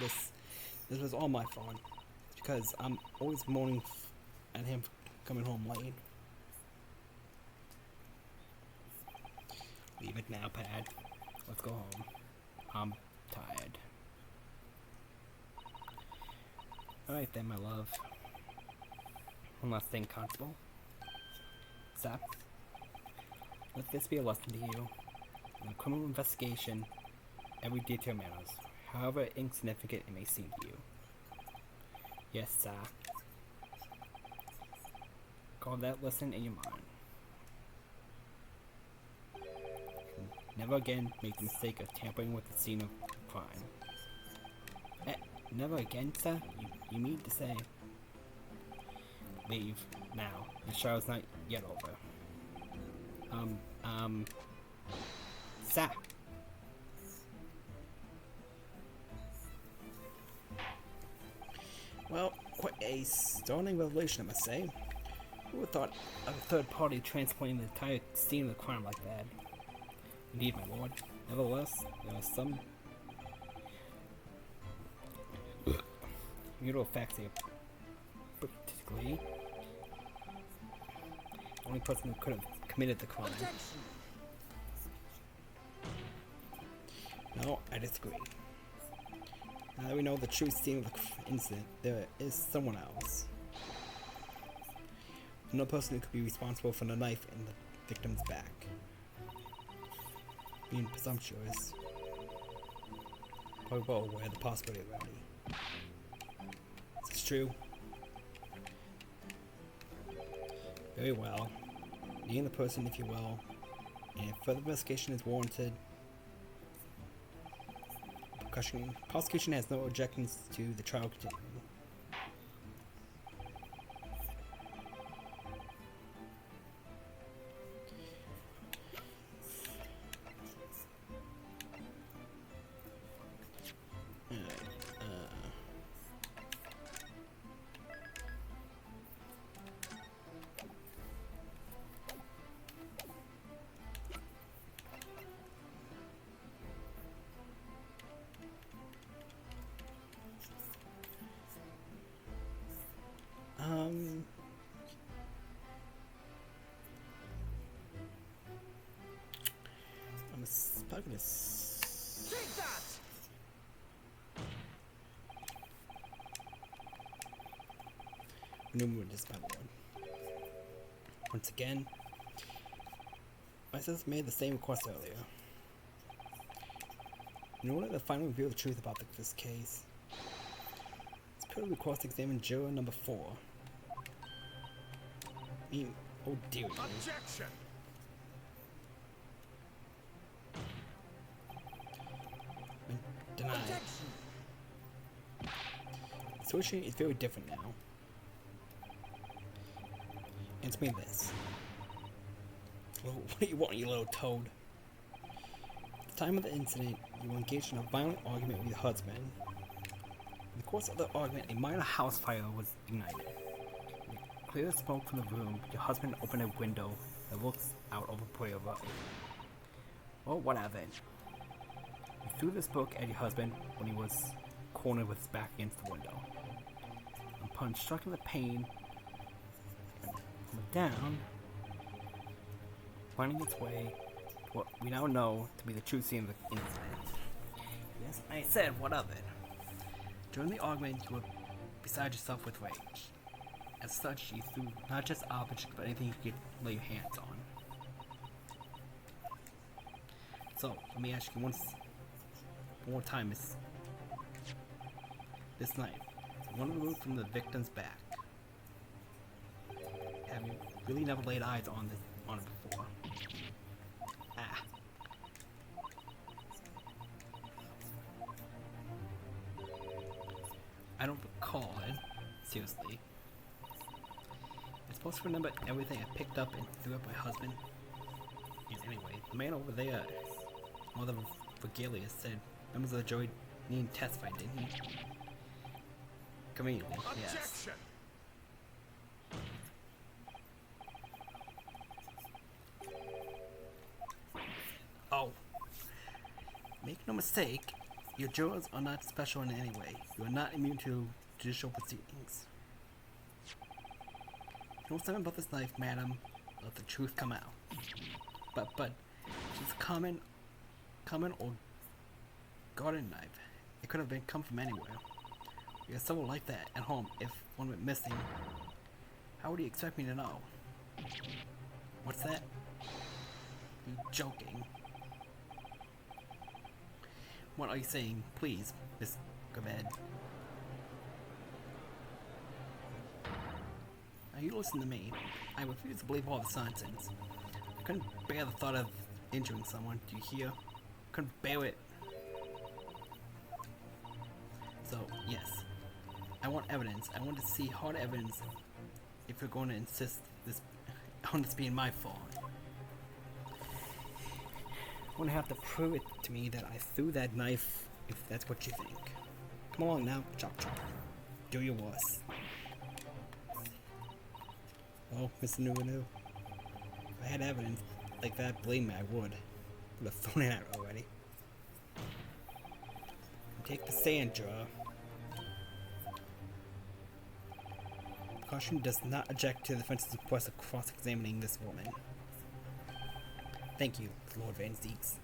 Speaker 1: This was all my fault. It's because I'm always moaning at him for coming home late. Leave it now, Pad. Let's go home. I'm tired. Alright then, my love. One last thing, Constable. Sir, let this be a lesson to you. In a criminal investigation, every detail matters, however insignificant it may seem to you. Yes, sir. Call that lesson in your mind. Never again make the mistake of tampering with the scene of crime. Never again, sir? You mean to say? Leave, now. The show's not yet over. Sir! Well, quite a startling revelation, I must say. Who would have thought of a third party transporting the entire scene of the crime like that? Indeed, my lord. Nevertheless, there are some immutable facts here. Particularly, the only person who could have committed the crime.
Speaker 2: Objection.
Speaker 1: No, I disagree. Now that we know the true scene of the incident, there is someone else. No person who could be responsible for the knife in the victim's back. Being presumptuous, probably well aware of the possibility already. Is this true? Very well. Name the person, if you will, and if further investigation is warranted, prosecution has no objections to the trial continuing. I'm gonna
Speaker 2: Take that!
Speaker 1: New mood is my lord. Once again, my sister made the same request earlier. In order to finally reveal the truth about this case, it's purely request to examine juror number 4. Oh dear.
Speaker 2: Objection!
Speaker 1: Denied.
Speaker 2: Objection!
Speaker 1: The situation is very different now. Answer me this. What do you want, you little toad? At the time of the incident, you were engaged in a violent argument with your husband. In the course of the argument, a minor house fire was ignited. With clear smoke from the room, your husband opened a window that looks out over Boyer Road. Well, whatever. You threw this book at your husband when he was cornered with his back against the window. Upon striking the pane from down, finding its way to what we now know to be the true scene of the incident. Yes, I said, what of it? During the argument, you were beside yourself with rage. As such, you threw not just objects, but anything you could lay your hands on. So, let me ask you one more time, Miss. This knife, one removed from the victim's back. Have you really never laid eyes on it before? Ah. don't recall it. Seriously. I'm supposed to remember everything I picked up and threw at my husband. And anyway, the man over there, Mother Vergilius, said members of the jury need to testify, didn't he? Conveniently, yes.
Speaker 2: Objection!
Speaker 1: Oh. Make no mistake, your jurors are not special in any way. You are not immune to judicial proceedings. You know something about this knife, madam? Let the truth come out. But, it's a common or garden knife. It could have come from anywhere. We have several like that at home. If one went missing, how would you expect me to know? What's that? You joking? What are you saying? Please, Miss Gabed. Now you listen to me. I refuse to believe all this nonsense. I couldn't bear the thought of injuring someone. Do you hear? Couldn't bear it. So, yes. I want evidence. I want to see hard evidence if you're going to insist on this being my fault. You're gonna have to prove it to me that I threw that knife, if that's what you think. Come along now, chop chop. Do your worst. Oh, Mr. Nuinu. If I had evidence like that, believe me, I would. Would have thrown it out already. Take the stand, juror. Caution does not object to the defense's request of cross-examining this woman. Thank you, Lord Van Zeeks.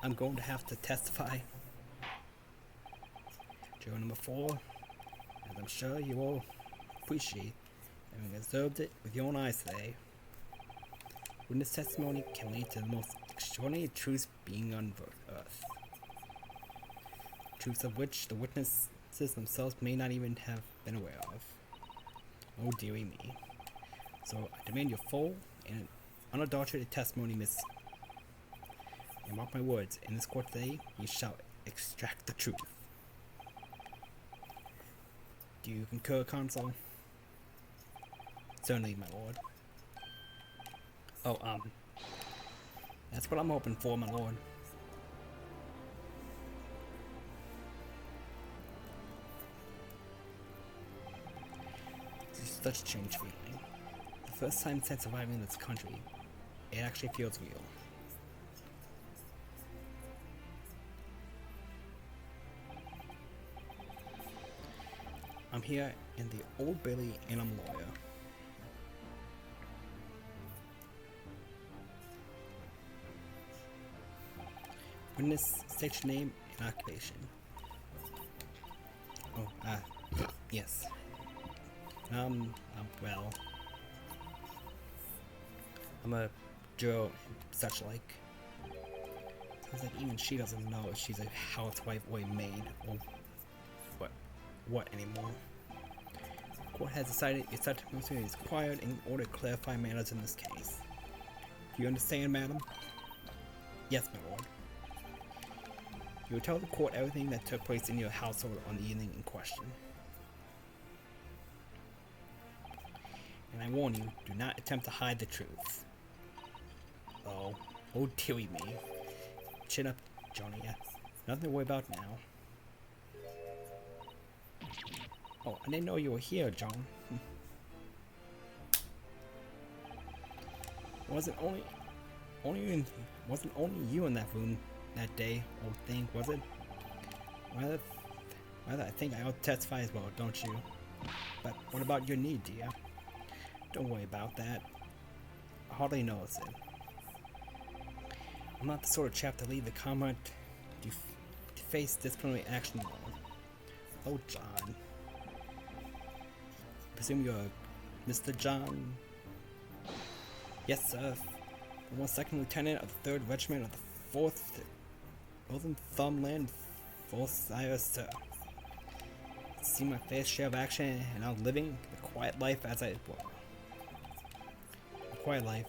Speaker 1: I'm going to have to testify. Juror number 4, as I'm sure you all appreciate, having observed it with your own eyes today, witness testimony can lead to the most extraordinary truths being unearthed. Truths of which the witnesses themselves may not even have been aware of. Oh dearie me. So I demand your full and unadulterated testimony, Miss. And mark my words, in this court today, you shall extract the truth. Do you concur, Consul? Certainly, my lord. Oh, that's what I'm hoping for, my lord. This is such a strange feeling. The first time since arriving in this country, it actually feels real. I'm here in the Old Bailey and I'm a lawyer. Witness, state your name and occupation. Oh, yes. Well, I'm a juror and such like. Sounds like even she doesn't know if she's a housewife or a maid or what anymore. The court has decided a such testimony is required in order to clarify matters in this case. Do you understand, madam? Yes, my lord. You will tell the court everything that took place in your household on the evening in question. And I warn you, do not attempt to hide the truth. Oh dearie me. Chin up, Johnny. Nothing to worry about now. Oh, I didn't know you were here, John. Wasn't only you in that room that day, old thing, was it? Rather, I think I ought to testify as well, don't you? But what about your knee, dear? Don't worry about that. I hardly notice it. I'm not the sort of chap to leave the comment to face disciplinary action alone. Oh, John. I presume you're Mr. John? Yes, sir. I'm 2nd Lieutenant of the 3rd Regiment of the 4th Northern Thumland Forsythia, sir. See my fair share of action and now living the quiet life as I well. A quiet life.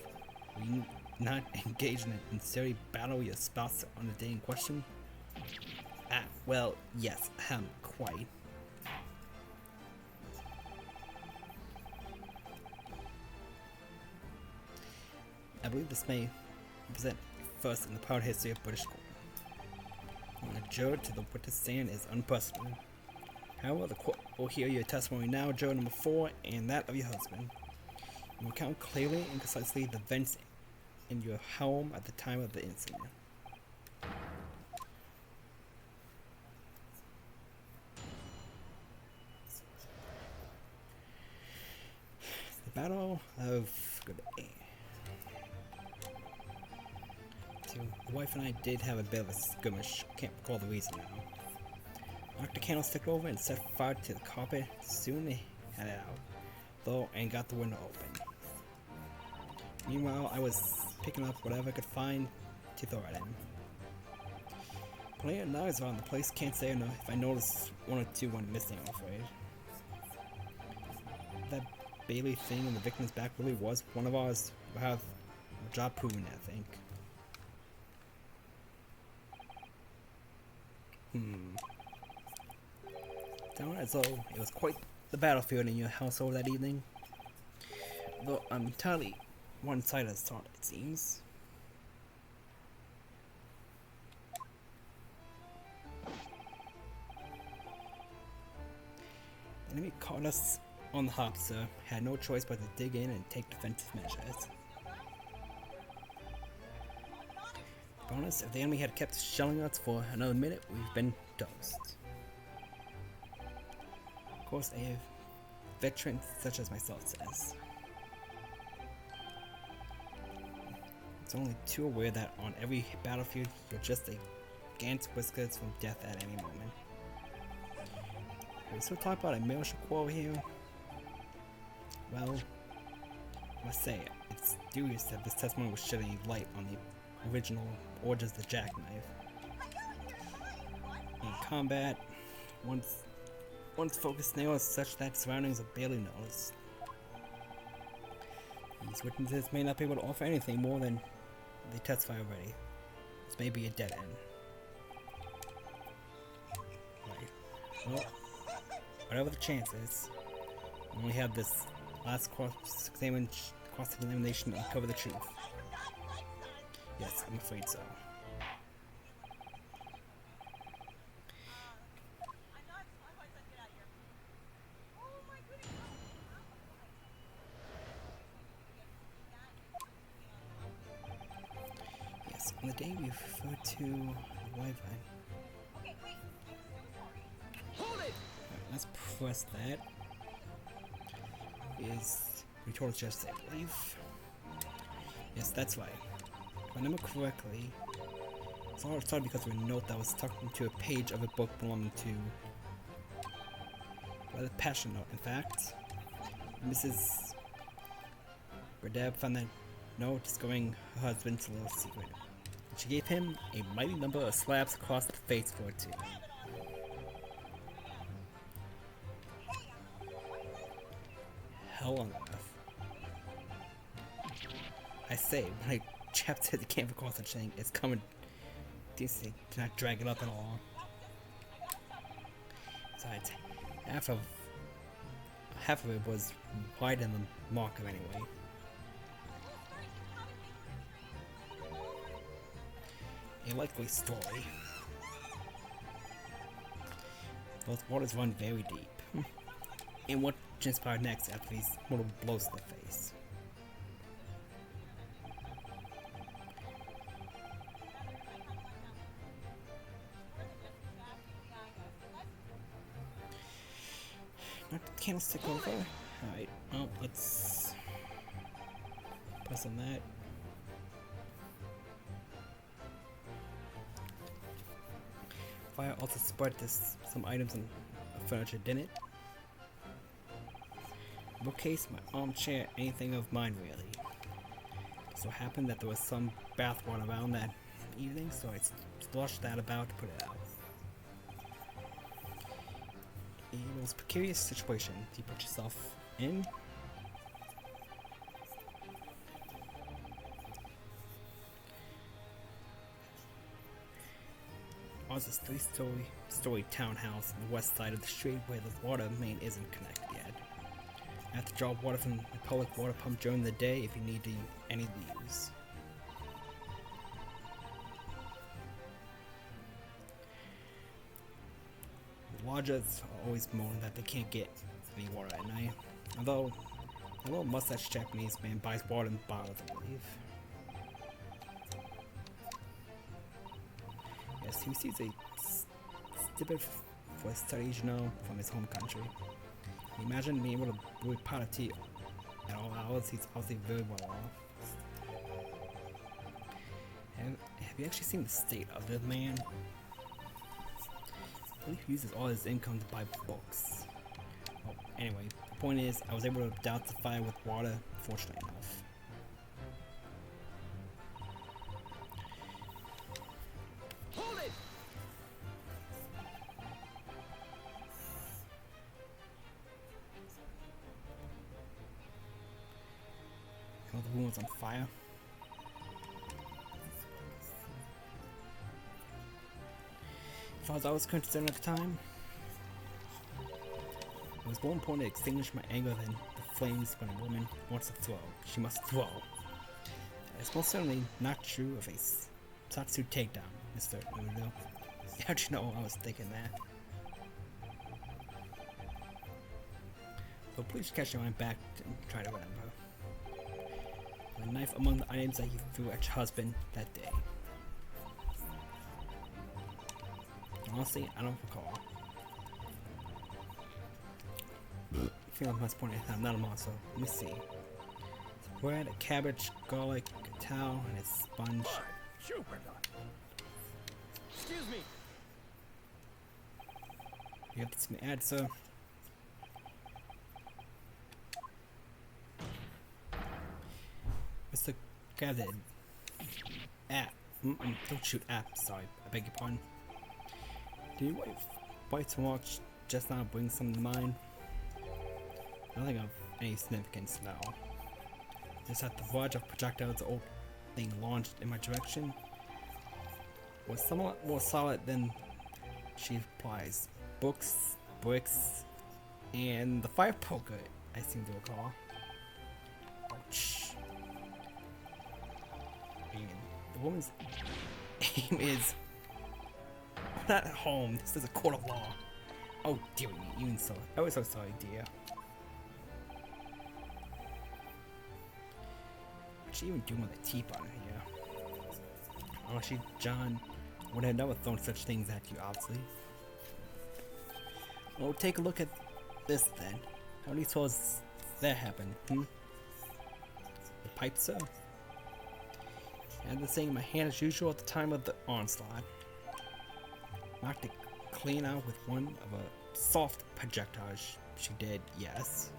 Speaker 1: We not engage in a necessary battle with your spouse on the day in question? Ah, well, yes, quite. I believe this may represent first in the proud history of British court. When adjourned to the witness stand is unprecedented. However, the court will hear your testimony now, juror number 4, and that of your husband. You recount clearly and concisely the events in your home at the time of the incident. The Battle of Goodbye. So, the wife and I did have a bit of a skirmish. Can't recall the reason now. Knocked the candlestick over and set fire to the carpet. Soon they had it out, though, and got the window open. Meanwhile, I was picking up whatever I could find to throw at him. Plenty of knives around the place. Can't say enough if I noticed one or two went missing, I'm afraid. That Bailey thing in the victim's back really was one of ours. We'll have a job proving that, I think. Sounds as though it was quite the battlefield in your household that evening. Though I'm entirely one-sided as thought, it seems. The enemy caught us on the hop, sir. Had no choice but to dig in and take defensive measures. To be honest, if the enemy had kept shelling us for another minute, we've been toast. Of course, a veteran such as myself says. It's only too aware that on every battlefield, you're just a gant's whiskers from death at any moment. Are we still talking about a militia quarrel here? Well, I must say, it's dubious that this testimony was shedding light on the original origins of the jackknife. In combat, one's focus now is such that surroundings are barely noticed. These witnesses may not be able to offer anything more than they testify already. This may be a dead end. Right. Well, whatever the chances, we only have this last cross-examination to uncover the truth. Yes, I'm afraid so. Yes, on the day we refer to Wi-Fi. Alright, let's press that. Is we told us yesterday, I believe. Yes, that's right. If I remember correctly, it's all started because of a note that was tucked into a page of a book belonging to a passion note. In fact, Mrs. Berdeb found that note discovering her husband's little secret. She gave him a mighty number of slaps across the face for it too. Hell on earth. I say, when a chap said he can't recall such thing, it's coming decently to not drag it up at all. Besides, half of it was wider than the marker anyway. A likely story. Those waters run very deep. And what transpired next after these little blows to the face? Knock the candlestick over. Alright, well, let's press on that. Fire also spread some items and furniture, didn't it? Bookcase, my armchair, anything of mine really. So it happened that there was some bathwater around that evening, so I splashed that about to put it out. It was a precarious situation you put yourself in. owns this three-story townhouse on the west side of the street where the water main isn't connected yet. I have to draw water from the public water pump during the day if you need any use. The lodgers always moan that they can't get any water at night, although a little mustache Japanese man buys water in bottles, I believe. Yes, he receives a stipend for his studies, from his home country. Can you imagine being able to brew pot of tea at all hours? He's obviously very well off. Have you actually seen the state of this man? I believe he uses all his income to buy books. Well, anyway, the point is, I was able to douse the fire with water, fortunately enough.
Speaker 2: Hold it!
Speaker 1: Oh, the room was on fire. As far as I was concerned at the time, it was more important to extinguish my anger than the flames when a woman wants to throw. She must throw. It's most certainly not true of a Satsu takedown, Mr. Udo. How'd you know I was thinking that? So please catch your mind back and try to remember. The knife among the items that you threw at your husband that day. Honestly, I don't recall. I feel like I must point out I'm not a monster. Let me see. Bread, a cabbage, garlic, a towel, and a sponge.
Speaker 2: Jupiter! Excuse me!
Speaker 1: You have to add, sir. Mr. Gathered. Don't shoot sorry, I beg your pardon. Do you wait to watch just now bring something to mind? Nothing of any significance now. Just that the barrage of projectiles old thing launched in my direction was somewhat more solid than she implies. Books, bricks, and the fire poker, I seem to recall. Ouch. And the woman's aim is not at home. This is a court of law. Oh dear me, you insult. I was so sorry, dear. What's she even doing with a teapot here? Honestly, John would have never thrown such things at you, obviously. Well, take a look at this then. How do you suppose that happened, The pipe, sir? I had the thing in my hand as usual at the time of the onslaught. Knocked it clean out with one of a soft projectile. She did, yes.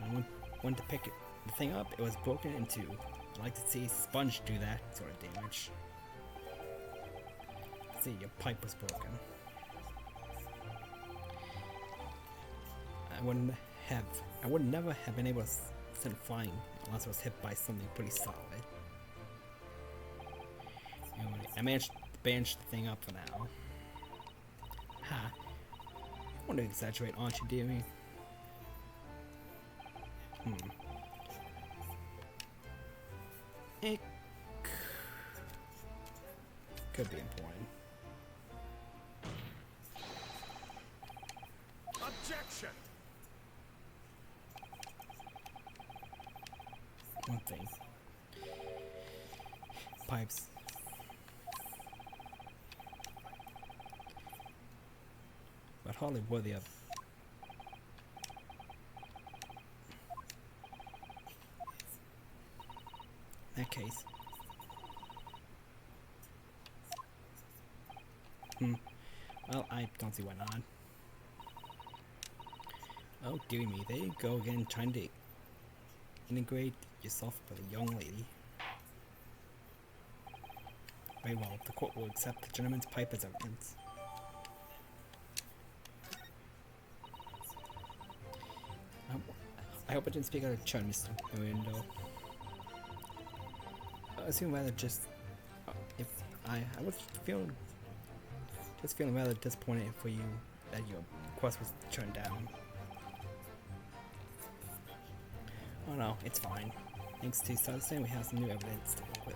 Speaker 1: And when went to pick the thing up, it was broken in two. I like to see Sponge do that sort of damage. See, your pipe was broken. I would never have been able to send it flying unless I was hit by something pretty solid. Anyway, I managed to bandage the thing up for now. Ha! I want to exaggerate, aren't you, dearie? It could be important.
Speaker 2: Objection!
Speaker 1: One thing. Pipes. But hardly worthy of. In that case. Well, I don't see why not. Oh dear me, there you go again, trying to integrate yourself with a young lady. Very well, the court will accept the gentleman's pipe as evidence. I hope I didn't speak out of turn, Mr. Mirando. I assume rather just if I was feeling just feeling rather disappointed for you that your quest was turned down. Oh no, it's fine. Thanks to Southern, we have some new evidence to work with.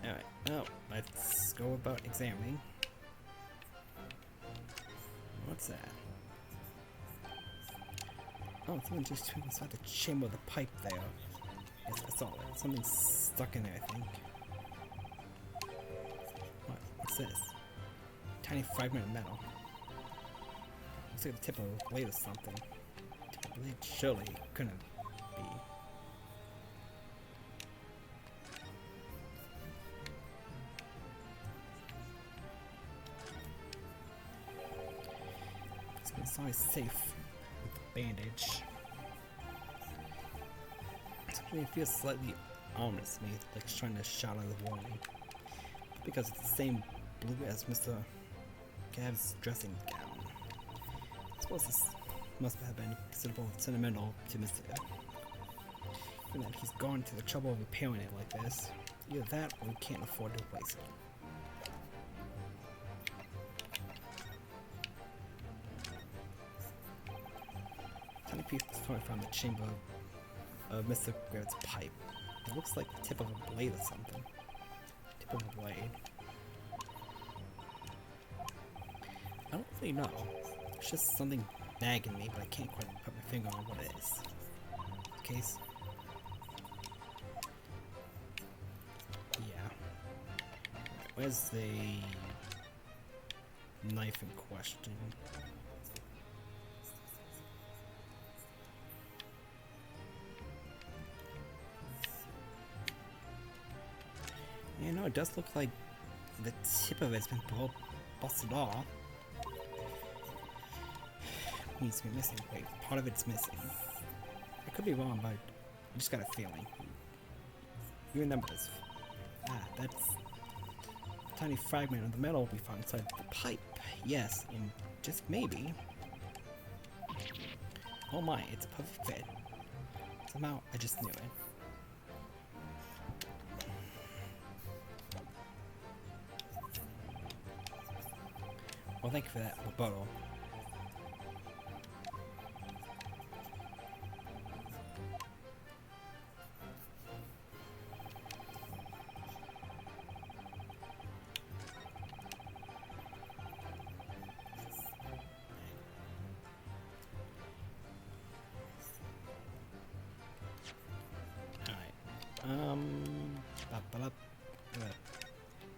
Speaker 1: Alright, well, let's go about examining. What's that? Oh, someone just took inside the chamber of the pipe there. Yes, I saw it. Something's stuck in there, I think. What's this? Tiny fragment of metal. Looks like the tip of a blade or something. Tip of a blade? Surely it couldn't be. It's always safe with the bandage. It feels slightly ominous to me, like it's trying to shout out the warning. Because it's the same blue as Mr. Gav's dressing gown. I suppose this must have been considerable sentimental to Mr. Given that he's gone to the trouble of repairing it like this. Either that or we can't afford to replace it. Tiny piece coming from the chamber of Mr. Garrett's pipe. It looks like the tip of a blade or something. Tip of a blade. I don't really know. It's just something nagging me, but I can't quite put my finger on what it is. Case. Yeah. Where's the knife in question? You know, it does look like the tip of it's been busted off. Needs to be missing. Wait, part of it's missing. I could be wrong, but I just got a feeling. You remember this. Ah, that's a tiny fragment of the metal we found inside the pipe. Yes, and just maybe. Oh my, it's a perfect fit. Somehow, I just knew it. Well, thank you for that rebuttal.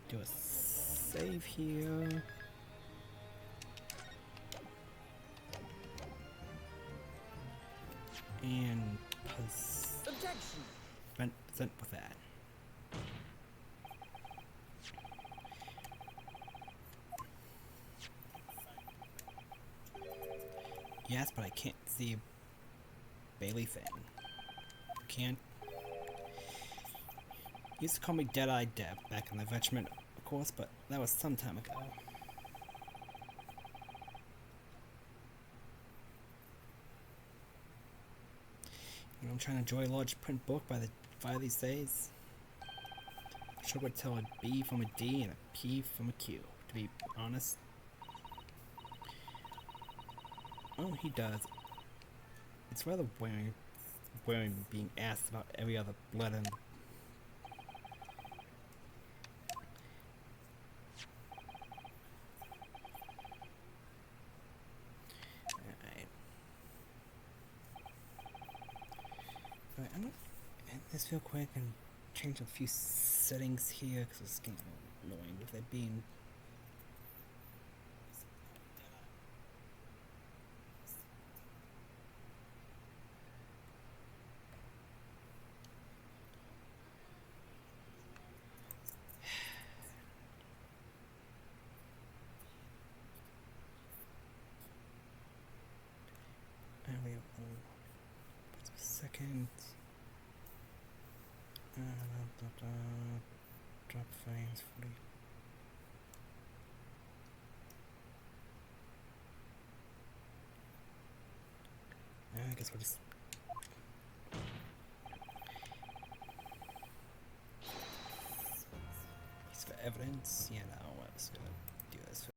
Speaker 1: Do a save here. And present with that. Yes, but I can't see Bailey thing. Can't. Used to call me Dead-Eye Deb back in the regiment, of course, but that was some time ago. You know, I'm trying to enjoy a large print book by these days. I sure would tell a B from a D and a P from a Q, to be honest. Oh, he does. It's rather wearing being asked about every other blood and Alright, I'm gonna end this real quick and change a few settings here because it's getting annoying with it being. And we second. Drop frames fully. I guess we'll just. evidence, you know,